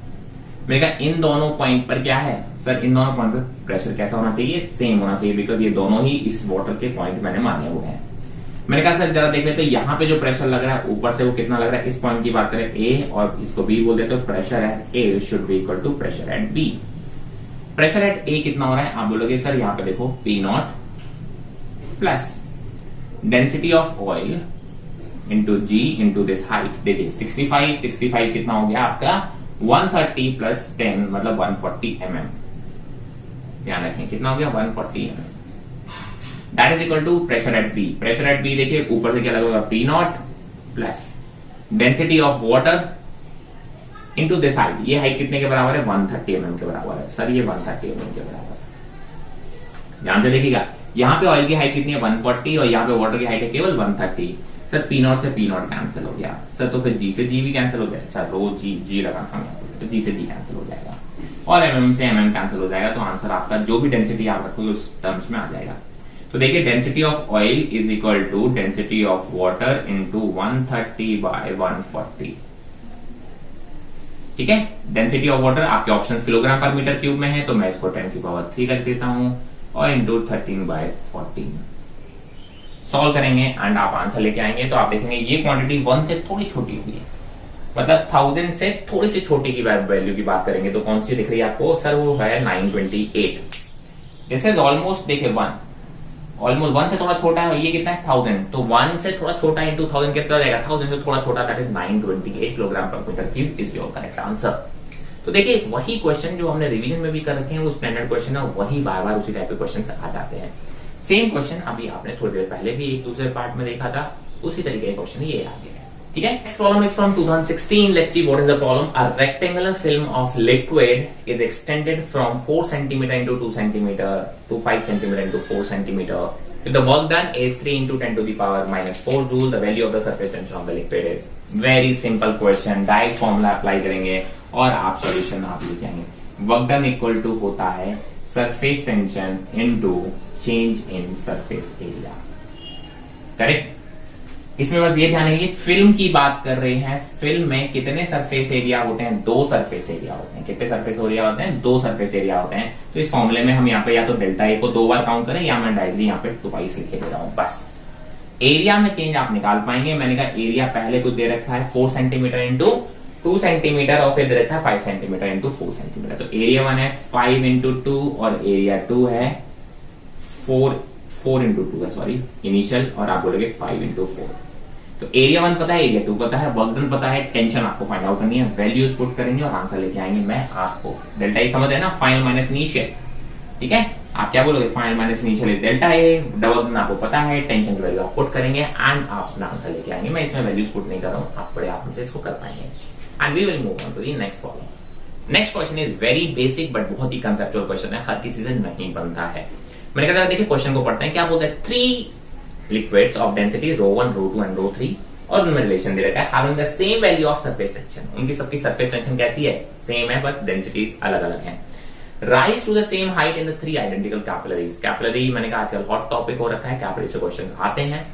मैंने कहा इन दोनों पॉइंट पर क्या है? सर इन दोनों पॉइंट पर प्रेशर कैसा होना चाहिए? सेम होना चाहिए, बिकॉज ये दोनों ही इस वाटर के पॉइंट मैंने माने हुए हैं। मैंने कहा सर जरा देख लेते हैं यहाँ पे जो प्रेशर लग रहा है ऊपर से वो कितना लग रहा है। इस पॉइंट की बात करें ए और इसको बी बोल देते, तो pressure at A should be equal to pressure at B. Pressure at A कितना हो रहा है? आप बोलोगे सर यहाँ पे देखो P nought plus density of oil into G into this height. देखिए 65 कितना हो गया आपका? 130 प्लस 10 मतलब 140 mm। ध्यान रखें कितना हो गया? 140 mm। That is equal to pressure at B. Pressure at B देखिए ऊपर से क्या लगेगा? P nought plus density of water into this height. ये हाइट कितने के बराबर है? 130 mm के बराबर है। सर ये 130 mm के बराबर है। ध्यान से देखिएगा, यहाँ पे ऑयल की हाइट कितनी है? 140 और यहाँ पे वाटर की हाइट है केवल 130। सर पी नॉट से पी नॉट कैंसिल हो गया। सर तो फिर जी से जी भी कैंसिल हो गया। अच्छा रो जी लगा था तो जी से जी कैंसिल हो जाएगा और एमएम से एमएम कैंसिल हो जाएगा। तो आंसर आपका जो भी डेंसिटी आप रखोगे उस टर्म्स में आ जाएगा। तो देखिए density of oil is equal to density of water into 130 by 140। ठीक है, डेंसिटी ऑफ वाटर आपके options kilogram per metre cube में है, तो मैं इसको 10 की पावर 3 रख देता हूं और इंटू 13 बाय 14 सॉल्व करेंगे एंड आप आंसर लेके आएंगे। तो आप देखेंगे ये क्वांटिटी 1 से थोड़ी छोटी होगी, मतलब 1000 से थोड़ी सी छोटी की वैल्यू की बात करेंगे तो कौन सी दिख रही है आपको? सर वो है 928। दिस इज ऑलमोस्ट देखिए 1, ऑलमोस्ट 1 से थोड़ा छोटा है। ये कितना है? 1000। तो 1 से थोड़ा छोटा इंटू 1000 कितना जाएगा? 1000 से थोड़ा छोटा, that is 928 kilogram per metre cube is your correct answer. तो देखिए वही क्वेश्चन जो हमने रिवीजन में भी कर रखे हैं, वो स्टैंडर्ड क्वेश्चन है, वही बार बार उसी टाइप के क्वेश्चन आ जाते हैं। सेम क्वेश्चन अभी आपने थोड़ी देर पहले भी एक दूसरे पार्ट में देखा था, उसी तरीके का क्वेश्चन ये आ गया है। ठीक है, next problem is from 2016। Let's see what is the problem. A rectangular film of liquid is extended from 4 centimetre into 2 centimetre to 5 centimetre into 4 centimetre. If the work done is 3 into 10 to the power minus 4 joule, the value of the surface tension of the liquid is। very simple question, direct formula apply करेंगे और आप solution आप लिख आएंगे। Work done equal to होता है surface tension into change in surface area. Correct. इसमें बस ये ध्यान रखिए, फिल्म की बात कर रहे हैं। फिल्म में कितने सरफेस एरिया होते हैं? 2 सरफेस एरिया होते हैं। कितने सरफेस एरिया होते हैं? 2 सरफेस एरिया होते हैं। तो इस फॉर्मूले में हम यहाँ पे या तो डेल्टा ए को 2 बार काउंट करें, या मैं डायरेक्टली यहाँ पे ट्वाइस लिखे दे रहा हूं। बस एरिया में चेंज आप निकाल पाएंगे। मैंने कहा एरिया पहले कुछ दे रखा है 4 सेंटीमीटर इंटू 2 सेंटीमीटर और फिर दे रखा है 5 सेंटीमीटर इंटू 4 सेंटीमीटर। तो एरिया 1 है 5 इंटू 2 और एरिया 2 है 4 इंटू 2 है, सॉरी इनिशियल, और आप बोलोगे 5 इंटू 4। तो एरिया 1 पता है, एरिया 2 पता है, वर्क डन पता है, टेंशन आपको फाइंड आउट करनी है। वैल्यूज पुट करेंगे और आंसर लेके आएंगे। मैं आपको डेल्टा ए समझ है ना, फाइनल माइनस इनिशियल। ठीक है, आप क्या बोलोगे? Final minus initial is delta A. Work done आपको पता है, टेंशन की वैल्यू आप पुट करेंगे एंड आप अपना आंसर लेके आएंगे। मैं इसमें वैल्यूज पुट नहीं कर रहा हूं, आप बड़े आप इसको कर पाएंगे। And we will move on to the next problem. Next question is very basic but बहुत ही कंसेप्चुअल क्वेश्चन है, हर किसी से नहीं बनता है। मैंने कहा देखिए क्वेश्चन को पढ़ते हैं। क्या बोलते हैं? 3 लिक्विड्स ऑफ डेंसिटी ρ1 ρ2 एंड ρ3 और उनमें रिलेशन दे रखा है having the same value of surface tension. उनकी सबकी सरफेस टेंशन कैसी है? सेम है, बस डेंसिटीज अलग अलग हैं। Rise to the same height in the 3 identical capillaries. Capillary मैंने कहा आजकल हॉट टॉपिक हो रखा है, कैपिलरी से क्वेश्चन आते हैं।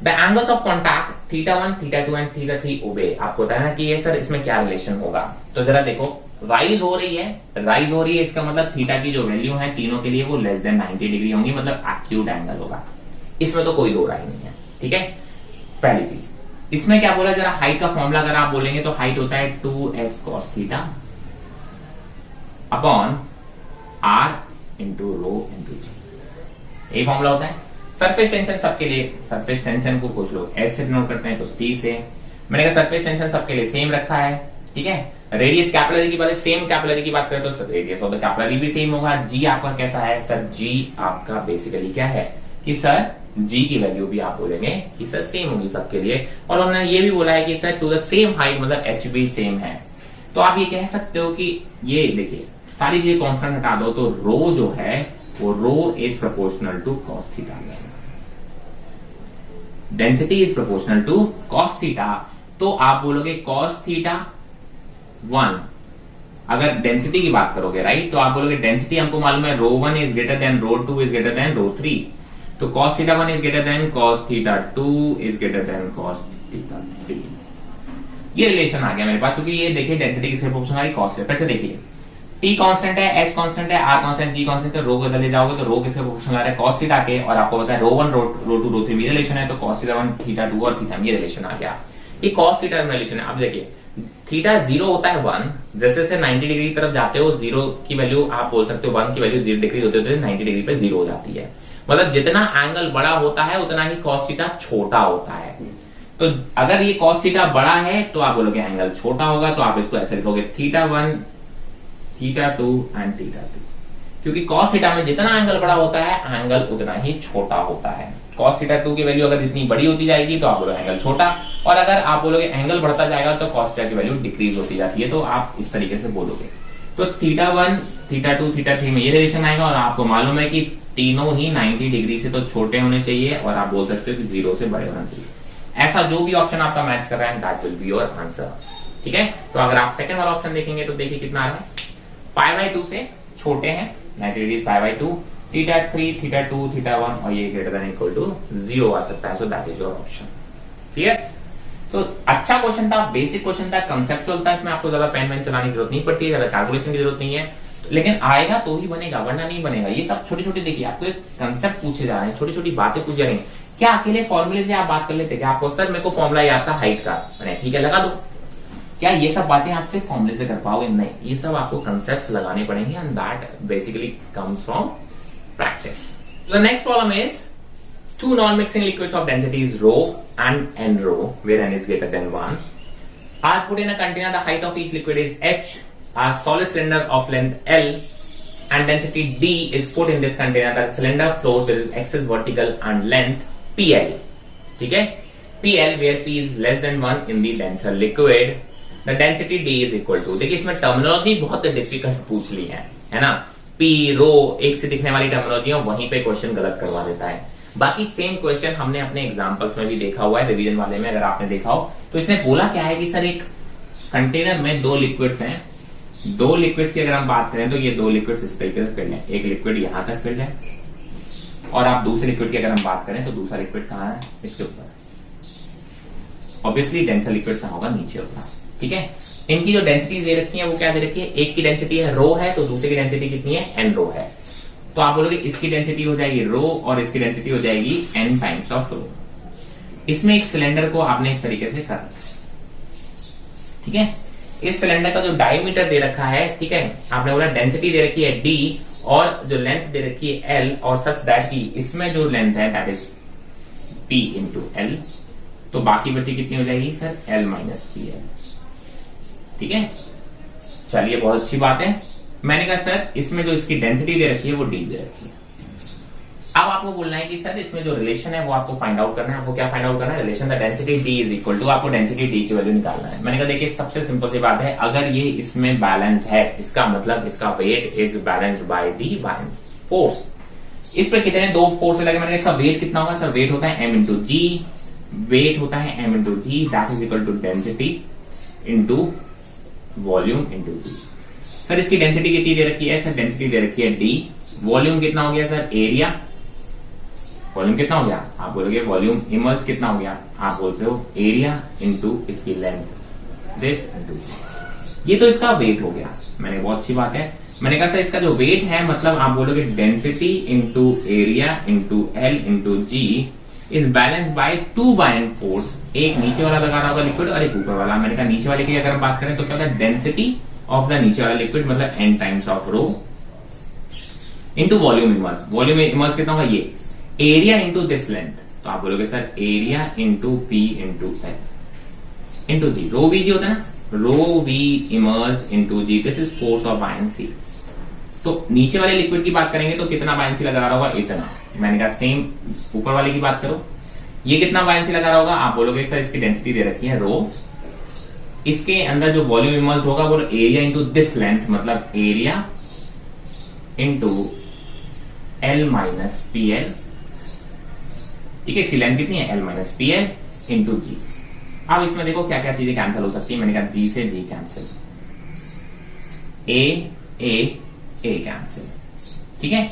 The angles of contact θ1 θ2 and θ3 obey. आपको बताया ना कि ये सर इसमें क्या रिलेशन होगा। तो जरा देखो, राइज हो रही है, इसका मतलब थीटा की जो वैल्यू है तीनों के लिए वो लेस देन 90 डिग्री होंगी, मतलब एक्यूट एंगल होगा। इसमें तो कोई दो राय नहीं है। ठीक है, पहली चीज। इसमें क्या बोला, जरा हाइट का फॉर्मूला अगर आप बोलेंगे तो हाइट होता है 2s cos theta upon r into rho into G. ये फॉर्मूला होता है। सरफेस टेंशन सबके लिए, सरफेस टेंशन को कुछ लोग s से नोट करते हैं, कुछ t से। मैंने कहा सरफेस टेंशन सबके लिए सेम रखा है। ठीक है, रेडियस कैपिलरी की बात है, सेम कैपिलरी की बात करें तो रेडियस ऑफ द कैपिलरी भी सेम होगा। जी आपका कैसा है सर? जी आपका बेसिकली क्या है कि सर जी की वैल्यू भी आप बोलेंगे कि सर सेम होगी सबके लिए। और उन्होंने ये भी बोला है कि sir to the same height, मतलब एच भी सेम है। तो आप ये कह सकते हो कि ये देखिए सारी चीजें कॉन्स्टेंट हटा दो तो रो जो है वो rho is proportional to cos theta. Density is proportional to cos theta. तो आप बोलोगे कॉस थीटा 1, अगर डेंसिटी की बात करोगे राइट, तो आप बोलोगे डेंसिटी हमको मालूम है ρ1 is greater than ρ2 is greater than ρ3। तो cos theta 1 is greater than cos theta 2 is greater than cos theta 3। ये रिलेशन आ गया मेरे पास, क्योंकि ये देखिए डेंसिटी किसके प्रोपोर्शनल है? cos से। फिर से देखिए t कांस्टेंट है, h कांस्टेंट है, r कांस्टेंट, g कांस्टेंट है, रो को चले जाओगे तो रो किसके प्रोपोर्शनल आ रहा है? cos थीटा के। और आपको पता है ρ1 ρ2 ρ3 में रिलेशन है, तो cos थीटा 1 थीटा 2 और थीटा में ये रिलेशन आ गया। ये cos थीटा में रिलेशन है। अब देखिए थीटा 0 होता है 1, जैसे जैसे 90 डिग्री की तरफ जाते हो 0 की वैल्यू आप बोल सकते हो 1 की वैल्यू 0 डिग्री होते होते 90 डिग्री पे 0 हो जाती है। मतलब जितना एंगल बड़ा होता है उतना ही cos थीटा छोटा होता है। तो अगर ये cos थीटा बड़ा है तो आप बोलोगे एंगल छोटा होगा, तो आप इसको ऐसे लिखोगे थीटा 1 थीटा 2 एंड थीटा 3, क्योंकि cos थीटा में जितना एंगल बड़ा होता है एंगल उतना ही छोटा होता है। cos थीटा 2 की वैल्यू अगर जितनी बड़ी होती जाएगी तो आप बोलोगे एंगल छोटा, और अगर आप बोलोगे एंगल बढ़ता जाएगा तो cos थीटा की वैल्यू डिक्रीज होती जाती है। तो आप इस तरीके से बोलोगे। तो थीटा 1 थीटा 2 थीटा 3 में ये रिलेशन आएगा, और आपको मालूम है कि तीनों ही 90 डिग्री से तो छोटे होने चाहिए, और आप बोल सकते हो कि 0 से बड़े होना चाहिए। ऐसा जो भी ऑप्शन आपका मैच कर रहा है that will be your answer. ठीक है, तो अगर आप सेकंड वाला ऑप्शन देखेंगे तो देखिए कितना आ रहा है, 5/2 से छोटे हैं 90 डिग्री 5/2, थीटा 3 थीटा 2 थीटा 1 और ये ग्रेटर देन इक्वल टू 0 आ सकता है। सो that is your option. Clear? तो अच्छा क्वेश्चन था, बेसिक क्वेश्चन था, कंसेप्चुअल था। इसमें आपको ज्यादा पेन चलाने की जरूरत नहीं पड़ती है, ज्यादा कैलकुलेशन की जरूरत नहीं है, लेकिन आएगा तो ही बनेगा, वरना नहीं बनेगा। ये सब छोटी छोटी देखिए आपको एक कंसेप्ट पूछे जा रहे हैं, छोटी छोटी बातें पूछी जा रही हैं। क्या अकेले फॉर्मूले से आप बात कर लेते? क्या आपको सर मेरे को फॉर्मूला याद था हाइट का, मैंने ठीक है लगा दो, क्या ये सब बातें आपसे फॉर्मूले से कर पाओगे? नहीं, ये सब आपको कंसेप्ट लगाने पड़ेंगे, and that basically comes from practice. The next problem is two non-mixing liquids of densities rho and n rho, where n is greater than 1, are put in a container. The height of each liquid is h. A solid cylinder of length L and density D is put in this container, the cylinder flows with excess vertical and length PL. ठीक है, PL where P is less than 1 in the denser liquid, the density D is equal to, देखिए इसमें terminology बहुत difficult पूछ ली है ना, P रो एक से दिखने वाली टर्मिनोलॉजी है, वहीं पे क्वेश्चन गलत करवा देता है। बाकी सेम क्वेश्चन हमने अपने एग्जांपल्स में भी देखा हुआ है, रिवीजन वाले में अगर आपने देखा हो तो इसने बोला क्या है कि सर एक कंटेनर में दो लिक्विड्स हैं, दो लिक्विड्स की अगर हम बात करें तो ये दो लिक्विड्स इस तरीके से फिल्ड है, एक लिक्विड यहां तक फिल्ड है और आप दूसरे लिक्विड की अगर हम बात करें तो दूसरा लिक्विड कहां है, इसके ऊपर। ऑब्वियसली डेंसर लिक्विड कहां होगा, नीचे होगा। ठीक है, इनकी जो डेंसिटी दे रखी है वो क्या दे रखी है, एक की डेंसिटी है रो है तो दूसरे की डेंसिटी कितनी है, एन रो है। तो आप बोलोगे इसकी डेंसिटी हो जाएगी रो और इसकी डेंसिटी हो जाएगी एन टाइम्स ऑफ रो। इसमें एक सिलेंडर को आपने इस तरीके से कर, ठीक है, इस सिलेंडर का जो डायमीटर दे रखा है, ठीक है, आपने बोला डेंसिटी दे रखी है डी और जो लेंथ दे रखी है एल, और सच दैट की इसमें जो लेंथ है that is P into L, तो बाकी बची कितनी हो जाएगी sir, L minus P L. ठीक है, चलिए बहुत अच्छी बात है। मैंने कहा सर इसमें जो इसकी डेंसिटी दे रखी है वो डी दे रखी है। अब आपको बोलना है कि सर इसमें जो रिलेशन है वो आपको फाइंड आउट करना है। आपको क्या फाइंड आउट करना है, relation the density D is equal to, आपको डेंसिटी डी की वैल्यू निकालना है। मैंने कहा देखिए सबसे सिंपल सी बात है, अगर ये इसमें बैलेंस्ड है इसका मतलब इसका weight is balanced by the force. इस पर कितने दो फोर्स लगे, मैंने इसका वेट कितना होगा सर, वेट होता है एम इंटू जी, वेट होता है M into G, that is equal to density into volume into G. Sir इसकी डेंसिटी कितनी दे रखी है, सर डेंसिटी दे रखी है डी, वॉल्यूम कितना हो गया सर, एरिया, वॉल्यूम कितना हो गया, आप बोलोगे वॉल्यूम इमर्स कितना हो गया, आप बोलते हो एरिया इंटू इसकी लेंथ, दिस इंटू, ये तो इसका वेट हो गया। मैंने बहुत अच्छी बात है, मैंने कहा सर इसका जो वेट है मतलब आप बोलोगे density into area into L into G is balance by two by force, एक नीचे वाला लगा रहा होगा लिक्विड और एक ऊपर वाला। मैंने कहा नीचे वाले की अगर हम बात करें तो क्या होता है, डेंसिटी ऑफ द नीचे वाला लिक्विड मतलब N times of rho into volume immerse, volume immerse कितना होगा ये, एरिया इंटू दिस लेंथ, तो आप बोलोगे sir area into P into L into G, rho V G होता है ना, rho V immerse into G, this is force of buoyancy. तो नीचे वाले लिक्विड की बात करेंगे तो कितना बायंसी लगा रहा होगा, इतना। मैंने कहा सेम ऊपर वाले की बात करो, ये कितना बायंसी लगा रहा होगा, आप बोलोगे सर इसकी डेंसिटी दे रखी है रो, इसके अंदर जो वॉल्यूम इमर्स्ड होगा वो एरिया इंटू दिस लेंथ मतलब area into L minus P L. ठीक है, इसकी लेंथ कितनी है, L minus P L into G. अब इसमें देखो क्या क्या चीजें कैंसिल हो सकती है, मैंने कहा जी से जी कैंसिल, ए कैंसिल। ठीक है,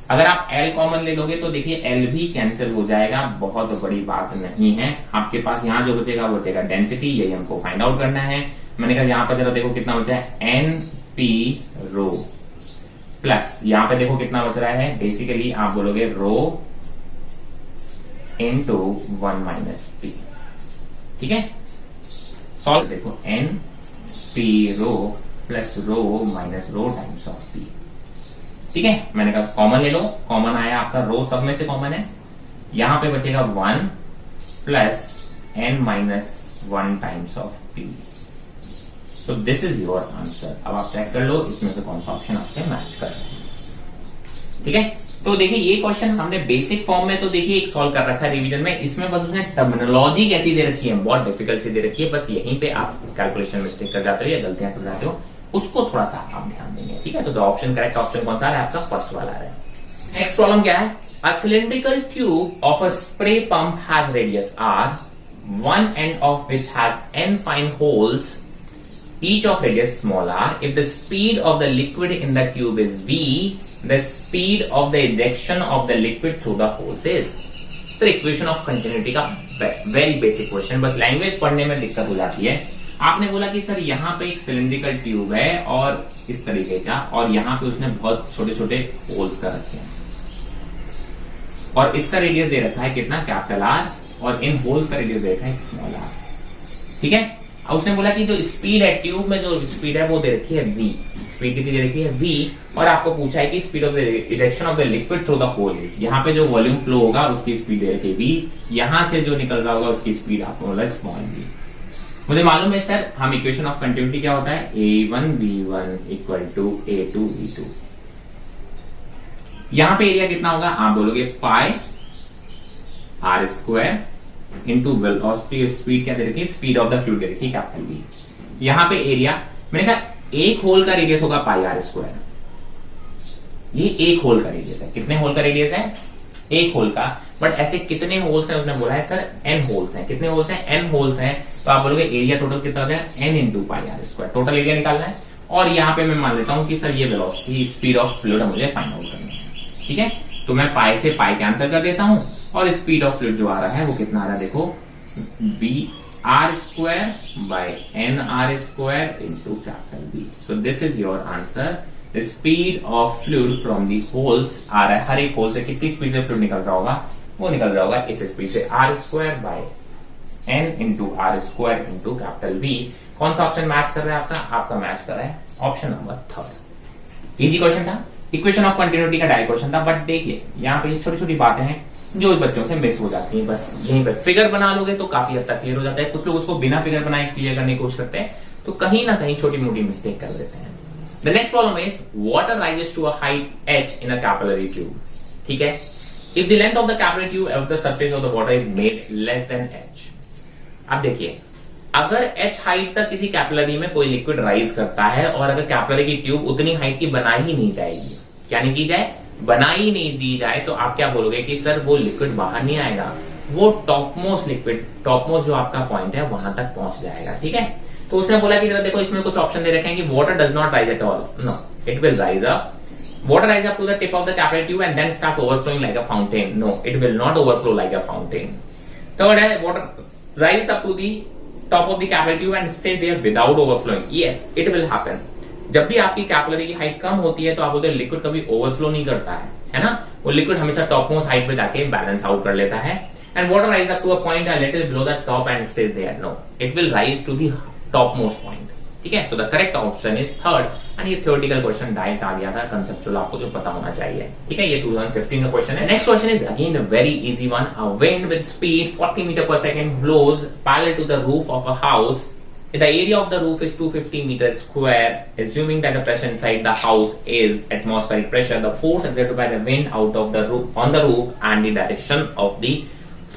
अगर आप L कॉमन ले लोगे तो देखिए L भी कैंसिल हो जाएगा, बहुत बड़ी बात नहीं है। आपके पास यहां जो बचेगा वो बचेगा डेंसिटी, यही हमको फाइंड आउट करना है। मैंने कहा यहां पर जरा देखो कितना बचा है, एन पी रो प्लस यहां पे देखो कितना बच रहा है, बेसिकली आप बोलोगे रो इंटू 1 माइनस पी। ठीक है, सॉल्व देखो N P rho plus rho minus rho times of P. ठीक है, मैंने कहा कॉमन ले लो, कॉमन आया आपका रो सब में से कॉमन है, यहां पे बचेगा 1 plus N minus 1 times of P. So this is your answer. अब आप चेक कर लो इसमें से कौन सा ऑप्शन आपसे मैच कर रहा है। ठीक है, तो देखिए ये क्वेश्चन हमने बेसिक फॉर्म में तो देखिए एक सॉल्व कर रखा है रिवीजन में, इसमें बस उसने टर्मिनोलॉजी कैसी दे रखी है, बहुत डिफिकल्ट सी दे रखी है, बस यहीं पे आप कैलकुलेशन मिस्टेक कर जाते हो या गलतियां कर जाते हो, उसको थोड़ा सा आप ध्यान देंगे। ठीक है, तो ऑप्शन करेक्ट ऑप्शन कौन सा है आपका, फर्स्ट वाला है। नेक्स्ट प्रॉब्लम क्या है, a cylindrical tube of a spray pump has radius r, one end of which has n fine holes, each of radius small r. If the speed of the liquid in the tube is v, the speed of the ejection of the liquid through the holes is. तो equation of continuity का very basic question, बस language पढ़ने में दिक्कत हो जाती है। आपने बोला कि सर यहाँ पे एक सिलिंड्रिकल ट्यूब है और इस तरीके का, और यहाँ पे उसने बहुत छोटे छोटे होल्स कर रखे हैं और इसका रेडियस दे रखा है कितना, कैपिटल आर, और इन होल्स का रेडियस दे रखा है स्मॉल आर। ठीक है, अब उसने बोला कि जो स्पीड है ट्यूब में, जो स्पीड है वो दे रखी है v, स्पीड कितनी दे रखी है v, और आपको पूछा है कि speed of the ejection of the liquid through the hole is, यहाँ पे जो वॉल्यूम फ्लो होगा उसकी स्पीड दे रखी है v, यहां से जो निकल रहा होगा उसकी स्पीड आपको बोला स्मॉल v। मुझे मालूम है सर हम इक्वेशन ऑफ कंटिन्यूटी क्या होता है, a1 v1 equal to a2 v2, यहां पे एरिया कितना होगा, आप बोलोगे pi R square into velocity, speed क्या दे रखी है, स्पीड ऑफ द फ्लूइड दे रखी है कैपिटल वी। यहां पे एरिया मैंने कहा एक होल का रेडियस होगा पाई आर स्क्वायर, ये एक होल का रेडियस है। कितने होल का रेडियस है, एक होल का। बट ऐसे कितने होल्स हैं, उसने बोला है सर एन होल्स हैं। कितने होल्स हैं, एन होल्स हैं। तो आप बोलोगे एरिया टोटल कितना हो जाएगा, N into pi R square, total area निकालना है। और यहां पे मैं मान लेता हूं कि सर ये वेलोसिटी स्पीड ऑफ फ्लूइड मुझे फाइंड आउट करनी है, ठीक है। तो मैं पाई से पाई कैंसिल कर देता हूं और स्पीड ऑफ फ्लूइड जो आ रहा है वो कितना आ रहा है, देखो B R square by N R square into capital B. So this is your answer. The speed of fluid from the holes आ रहा है, हर एक होल से कितनी स्पीड से फ्लूइड निकल रहा होगा, वो निकल रहा होगा इस स्पीड से, R square by N into R square into capital B. कौन सा ऑप्शन मैच कर रहा है आपका मैच कर रहा है option number third. Easy question था, इक्वेशन ऑफ कंटिन्यूटी का डायरेक्ट क्वेश्चन था। बट देखिए यहाँ पे छोटी छोटी बातें हैं जो बच्चों से मिस हो जाती हैं। बस यहीं पे फिगर बना लोगे तो काफी हद तक क्लियर हो जाता है। कुछ लोग उसको बिना फिगर बनाए क्लियर करने की कोशिश करते हैं, तो कहीं ना कहीं छोटी मोटी मिस्टेक कर देते हैं। The next problem is water rises to a height h in a capillary tube, ठीक है। If the length of the capillary tube at the surface of the water is made less than h। अब देखिए अगर h height तक किसी capillary में कोई liquid rise करता है और अगर कैपिलरी की ट्यूब उतनी हाइट की बना ही नहीं जाएगी, क्या नहीं की जाए, बना ही नहीं दी जाए, तो आप क्या बोलोगे कि सर वो लिक्विड बाहर नहीं आएगा, वो टॉपमोस्ट लिक्विड, टॉपमोस्ट जो आपका पॉइंट है वहां तक पहुंच जाएगा, ठीक है। तो उसने बोला कि जरा देखो इसमें कुछ ऑप्शन दे रखे हैं कि water does not rise at all, no it will rise up, water rise up to the tip of the capillary tube and then start overflowing like a fountain. No, it will not overflow like a fountain. Third है water rise up to the top of the capillary tube and stay there without overflowing. Yes, it will happen. जब भी आपकी capillary की height कम होती है तो आप बोलते हैं लिक्विड कभी ओवरफ्लो नहीं करता है ना, वो लिक्विड हमेशा टॉप मोस्ट हाइट पे जाके बैलेंस आउट कर लेता है। And water rise up to a point a little below the top and stays there, no it will rise to the top most point, ठीक है। So the correct option is third. And ये theoretical question direct आ गया था, conceptual आपको जो पता होना चाहिए, ठीक है। ये 2015 का क्वेश्चन है। Next question is again very easy one. A wind with speed 40 metre per second blows parallel to the roof of a house. The area of the roof is 250 meters square. Assuming that the pressure inside the house is atmospheric pressure, the force exerted by the wind out of the roof on the roof and the direction of the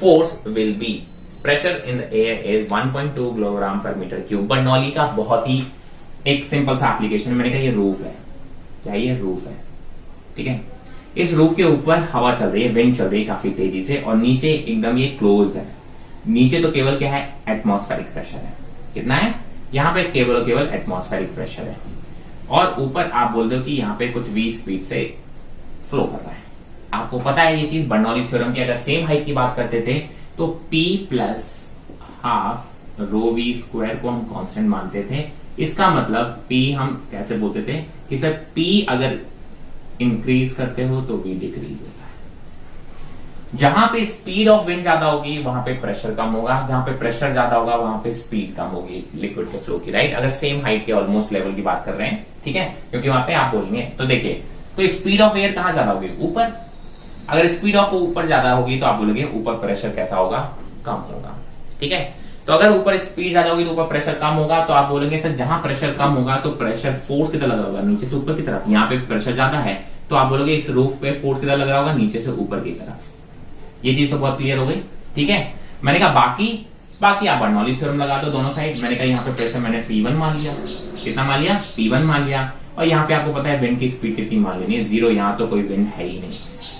force will be. Pressure in the air is 1.2 kilogram per metre cube. Bernoulli का बहुत ही एक simple सा application, मैंने कहा ये roof है, क्या ये रूफ है, ठीक है। इस रूफ के ऊपर हवा चल रही है, विंड चल रही है काफी तेजी से, और नीचे एकदम ये क्लोज्ड है। नीचे तो केवल क्या है, एटमॉस्फेरिक प्रेशर है। कितना है यहाँ पे, केवल और केवल एटमॉस्फेरिक प्रेशर है। और ऊपर आप बोलते हो कि यहाँ पे कुछ v स्पीड से फ्लो कर रहा है। आपको पता है ये चीज बर्नौली थ्योरम की, अगर सेम हाइट की बात करते थे तो p plus half rho V square को हम कांस्टेंट मानते थे। इसका मतलब p हम कैसे बोलते थे कि सर p अगर इंक्रीज करते हो तो v डिक्रीज होता है। जहां पे स्पीड ऑफ विंड ज्यादा होगी वहां पे प्रेशर कम होगा, जहां पे प्रेशर ज्यादा होगा वहां पे स्पीड कम होगी लिक्विड के फ्लो की, राइट। अगर सेम हाइट के ऑलमोस्ट लेवल की बात कर रहे हैं, ठीक है, क्योंकि वहां पे आप बोलेंगे तो देखिए, तो स्पीड ऑफ एयर कहां ज्यादा होगी, ऊपर। अगर स्पीड ऑफ ऊपर ज्यादा होगी तो आप बोलोगे ऊपर प्रेशर कैसा होगा, कम होगा, ठीक है। तो अगर ऊपर स्पीड ज्यादा होगी तो ऊपर प्रेशर कम होगा, तो आप बोलेंगे सर जहां प्रेशर कम होगा तो प्रेशर फोर्स कितना लग रहा होगा, नीचे से ऊपर की तरफ। यहाँ पे प्रेशर ज्यादा है तो आप बोलोगे इस रूफ पे फोर्स कितना लग रहा होगा, नीचे से ऊपर की तरफ। ये चीज तो बहुत क्लियर हो गई, ठीक है। मैंने कहा बाकी आप बर्नौली थ्योरम लगा दो दोनों साइड। मैंने कहा यहाँ पे प्रेशर मैंने P1 मान लिया, कितना मान लिया, P1 मान लिया। और यहाँ पे आपको पता है विंड की स्पीड कितनी मान लेनी है, 0। यहाँ तो कोई विंड है ही नहीं।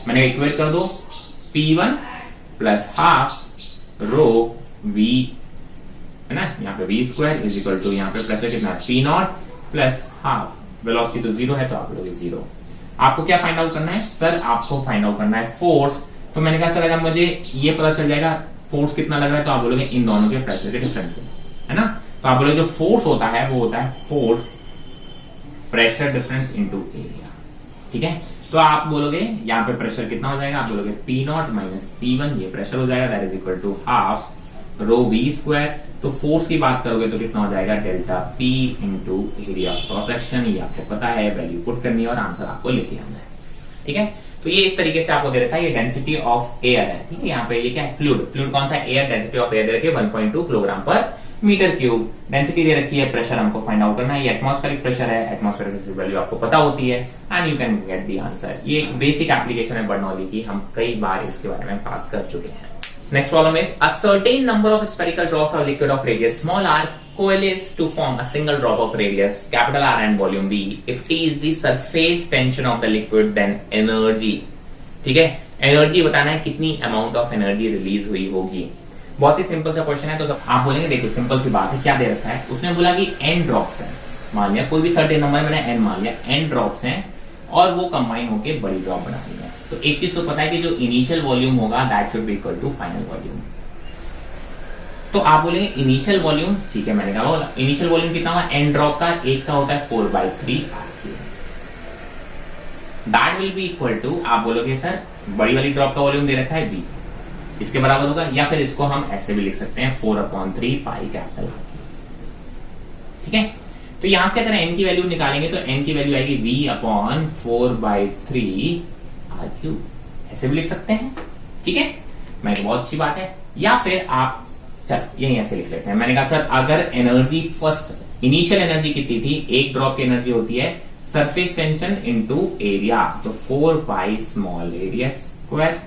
मैंने इक्वेट कर दो, P1 plus half rho V, है ना, यहाँ पे V square is equal to यहाँ पे प्रेशर कितना है, P0 प्लस हाफ, वेलोसिटी तो 0 है तो आप लोगे 0। आपको क्या फाइंड आउट करना है सर, आपको फाइंड आउट करना है फोर्स। तो मैंने कहा सर अगर मुझे ये पता चल जाएगा फोर्स कितना लग रहा है तो आप बोलोगे इन दोनों के प्रेशर के डिफरेंस है ना। तो आप बोलोगे जो फोर्स होता है वो होता है force pressure difference into area, ठीक है। तो आप बोलोगे यहाँ पे प्रेशर कितना हो जाएगा, आप बोलोगे P0 माइनस P1, ये प्रेशर हो जाएगा, that is equal to half rho V square. तो फोर्स की बात करोगे तो कितना हो जाएगा, delta P into area of cross section. ये आपको पता है, वैल्यू पुट करनी है और आंसर आपको लेके आना है, ठीक है। तो ये इस तरीके से आपको दे रखा है, ये डेंसिटी ऑफ एयर है, ठीक है। यहाँ पे ये क्या है, फ्लूइड कौन सा है, एयर। डेंसिटी ऑफ एयर दे रखी है 1.2 kilogram per metre cube. Density दे रखी है, प्रेशर हमको फाइंड आउट करना है, ये एटमॉस्फेरिक प्रेशर है, एटमॉस्फेरिक प्रेशर वैल्यू आपको पता होती है and you can get the answer. ये एक बेसिक एप्लीकेशन है बर्नौली की, हम कई बार इसके बारे में बात कर चुके हैं। Next problem is a certain number of spherical drops of liquid of radius small r coalesce to form a single drop of radius capital R and volume V. If T is the surface tension of the liquid, then energy, ठीक है, energy बताना है कितनी amount of energy release हुई होगी। बहुत ही simple सा question है, तो आप बोलेंगे देखिए सिंपल सी बात है, क्या दे रखा है, उसने बोला कि n ड्रॉप्स हैं, मान लिया कोई भी सर्टेन नंबर मैंने n मान लिया, n ड्रॉप्स हैं और वो कंबाइन होके बड़ी ड्रॉप बना रही है। तो एक चीज तो पता है कि जो इनिशियल वॉल्यूम होगा that should be equal to final volume. तो आप बोलेंगे इनिशियल वॉल्यूम, ठीक है, मैंने कहा बोला इनिशियल वॉल्यूम कितना होगा, n ड्रॉप का एक का होता है 4/3 that will be equal to, आप बोलोगे सर बड़ी वाली ड्रॉप का वॉल्यूम दे रखा है b, इसके बराबर होगा, या फिर इसको हम ऐसे भी लिख सकते हैं 4/3 पाई कैपिटल R, ठीक है। तो यहां से अगर n की वैल्यू निकालेंगे तो n की वैल्यू आएगी v/4/3 r3, ऐसे भी लिख सकते हैं, ठीक है, मैं तो बहुत अच्छी बात है। या फिर आप चल यही ऐसे लिख लेते हैं, मैंने कहा सर अगर एनर्जी फर्स्ट इनिशियल एनर्जी कितनी थी, एक ड्रॉप की एनर्जी होती है सरफेस टेंशन इनटू एरिया, तो 4 pi small area square,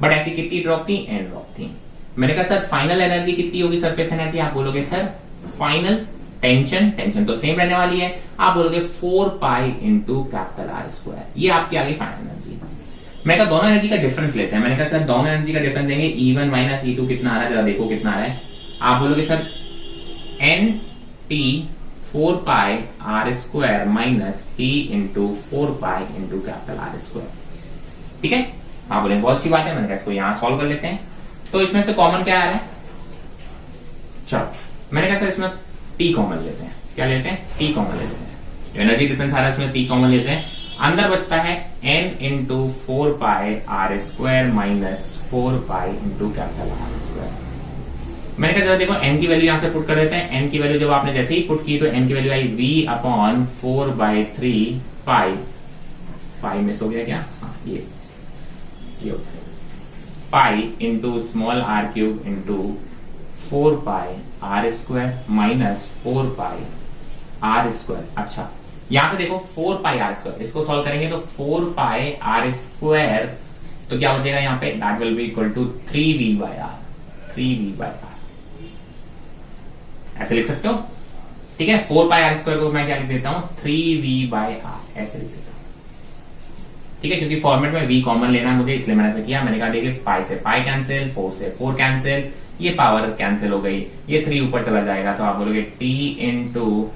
but ऐसी कितनी ड्रॉप थी, n ड्रॉप थी। मैंने कहा सर फाइनल एनर्जी कितनी होगी सरफेस एनर्जी, आप बोलोगे सर फाइनल टेंशन तो सेम रहने वाली है, आप बोलोगे 4 pi into capital R square, ये आपकी आ गई फाइनल एनर्जी। मैंने कहा दोनों एनर्जी का डिफरेंस लेते हैं, मैंने कहा सर दोनों एनर्जी का डिफरेंस देंगे, E1 माइनस E2 कितना आ रहा है, जरा देखो कितना आ रहा है, आप बोलोगे सर NT 4 पाई R square minus T into 4 pi into capital R square, ठीक है। आप बोलेंगे बहुत अच्छी बात है, मैंने कहा इसको यहां सॉल्व कर लेते हैं। तो इसमें से कॉमन क्या आ रहा है, चलो मैंने कहा सर इसमें T कॉमन लेते हैं, क्या लेते हैं, T कॉमन लेते हैं, एनर्जी डिफरेंस आ रहा है इसमें T कॉमन लेते हैं, अंदर बचता है n इंटू 4 पाई R square minus 4 pi into capital R square. मैंने कहा जरा देखो n की वैल्यू यहां से पुट कर देते हैं, n की वैल्यू जब आपने जैसे ही पुट की तो n की वैल्यू आई v/4/3 पाई मिस हो गया क्या, हाँ ये pi into small r cube into 4 पाई R स्क्वायर माइनस 4 पाई R स्क्वायर। अच्छा यहां से देखो 4 पाई R स्क्वायर, इसको सॉल्व करेंगे तो 4 पाई R स्क्वायर, तो क्या बचेगा यहाँ पे, that will be equal to 3v/r, 3v/r ऐसे लिख सकते हो, ठीक है। 4 पाई R स्क्वायर को मैं क्या लिख देता हूं, 3v/r ऐसे लिख देता हूं, ठीक है, क्योंकि फॉर्मेट में v कॉमन लेना है मुझे, इसलिए मैंने ऐसा किया। मैंने कहा देखिए पाई से पाई कैंसिल, 4 से 4 कैंसिल, ये पावर कैंसिल हो गई, ये 3 ऊपर चला जाएगा, तो आप बोलोगे t into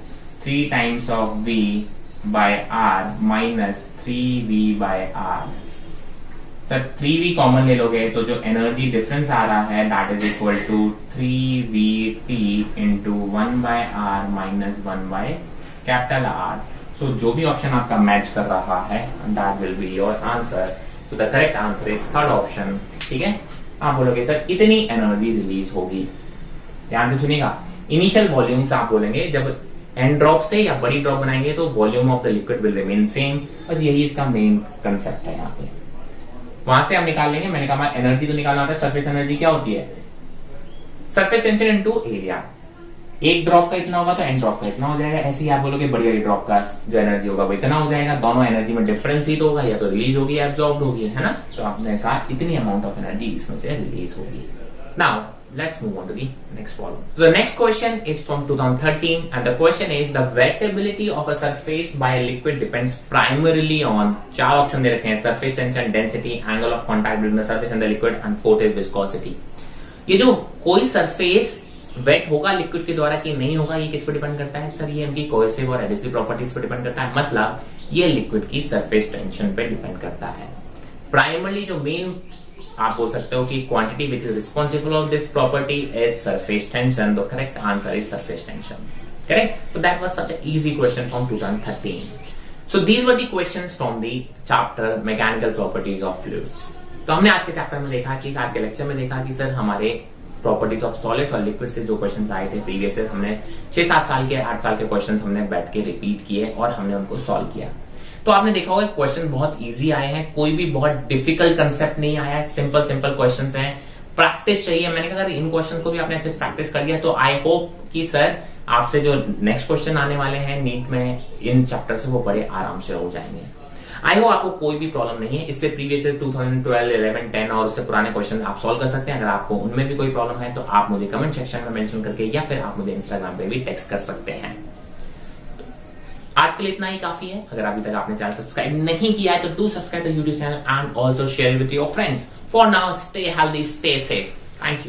3 times of v/r minus 3v/r। Sir 3v common ले लोगे तो जो एनर्जी डिफरेंस आ रहा है that is equal to 3vt into 1/r minus 1/R। So जो भी ऑप्शन आपका मैच कर रहा है that will be your answer. So the correct answer is third option, ठीक है। आप बोलोगे सर इतनी एनर्जी रिलीज होगी, ध्यान से सुनिएगा, इनिशियल वॉल्यूम्स आप बोलेंगे जब n ड्रॉप्स थे या बड़ी ड्रॉप बनाएंगे तो volume of the liquid will remain same, बस यही इसका मेन कंसेप्ट है यहाँ पे। वहां से हम निकाल लेंगे, मैंने कहा एनर्जी तो निकालना होता है, सरफेस एनर्जी क्या होती है, सरफेस टेंशन इनटू एरिया, एक ड्रॉप का इतना होगा तो n ड्रॉप का इतना हो जाएगा, ऐसे ही आप बोलोगे बड़ी वाली ड्रॉप का जो एनर्जी होगा वो इतना हो जाएगा, दोनों एनर्जी में डिफरेंस ही तो होगा, या तो रिलीज होगी या एब्जॉर्ब होगी, है ना। तो आपने कहा इतनी अमाउंट ऑफ एनर्जी इसमें से रिलीज होगी। Now let's move on to the next problem. So the next question is from 2013 and the question is the wettability of a surface by a liquid depends primarily on, चार option दे रखे हैं, surface tension, density, angle of contact between the surface and the liquid and fourth is viscosity। ये जो कोई surface wait होगा liquid के द्वारा कि नहीं होगा, ये किस पे डिपेंड करता है सर, ये इनकी कोहेसिव और एडिसिव प्रॉपर्टीज पे डिपेंड करता है, मतलब ये लिक्विड की सरफेस टेंशन पे डिपेंड करता है। प्राइमरली जो मेन आप बोल सकते हो कि quantity which is responsible of this property is surface tension, the correct answer is surface tension, correct. So that was such a easy question from 2013। So these were the questions from the chapter mechanical properties of fluids. तो हमने आज के chapter में देखा कि आज के lecture में देखा कि सर हमारे प्रॉपर्टीज ऑफ सॉलिड्स और लिक्विड से जो क्वेश्चंस आए थे प्रीवियस ईयर, हमने 6-7 साल के 8 साल के क्वेश्चंस हमने बैठ के रिपीट किए और हमने उनको सॉल्व किया। तो आपने देखा होगा क्वेश्चन बहुत इजी आए हैं, कोई भी बहुत डिफिकल्ट कंसेप्ट नहीं आया है, सिंपल सिंपल क्वेश्चंस हैं, प्रैक्टिस चाहिए। मैंने कहा अगर इन क्वेश्चन को भी आपने अच्छे से प्रैक्टिस कर लिया तो आई होप कि सर आपसे जो नेक्स्ट क्वेश्चन आने वाले हैं नीट में इन चैप्टर से वो बड़े आराम से हो जाएंगे। आई होप आपको कोई भी प्रॉब्लम नहीं है। इससे प्रीवियस 2012, 11, 10 और उससे पुराने क्वेश्चन आप सॉल्व कर सकते हैं। अगर आपको उनमें भी कोई प्रॉब्लम है तो आप मुझे कमेंट सेक्शन में मेंशन करके या फिर आप मुझे इंस्टाग्राम पे भी टेक्स्ट कर सकते हैं। आज के लिए इतना ही काफी है। अगर अभी तक आपने चैनल सब्सक्राइब नहीं किया है तो do subscribe the YouTube channel and also share with your friends. For now stay healthy, stay safe. Thank you.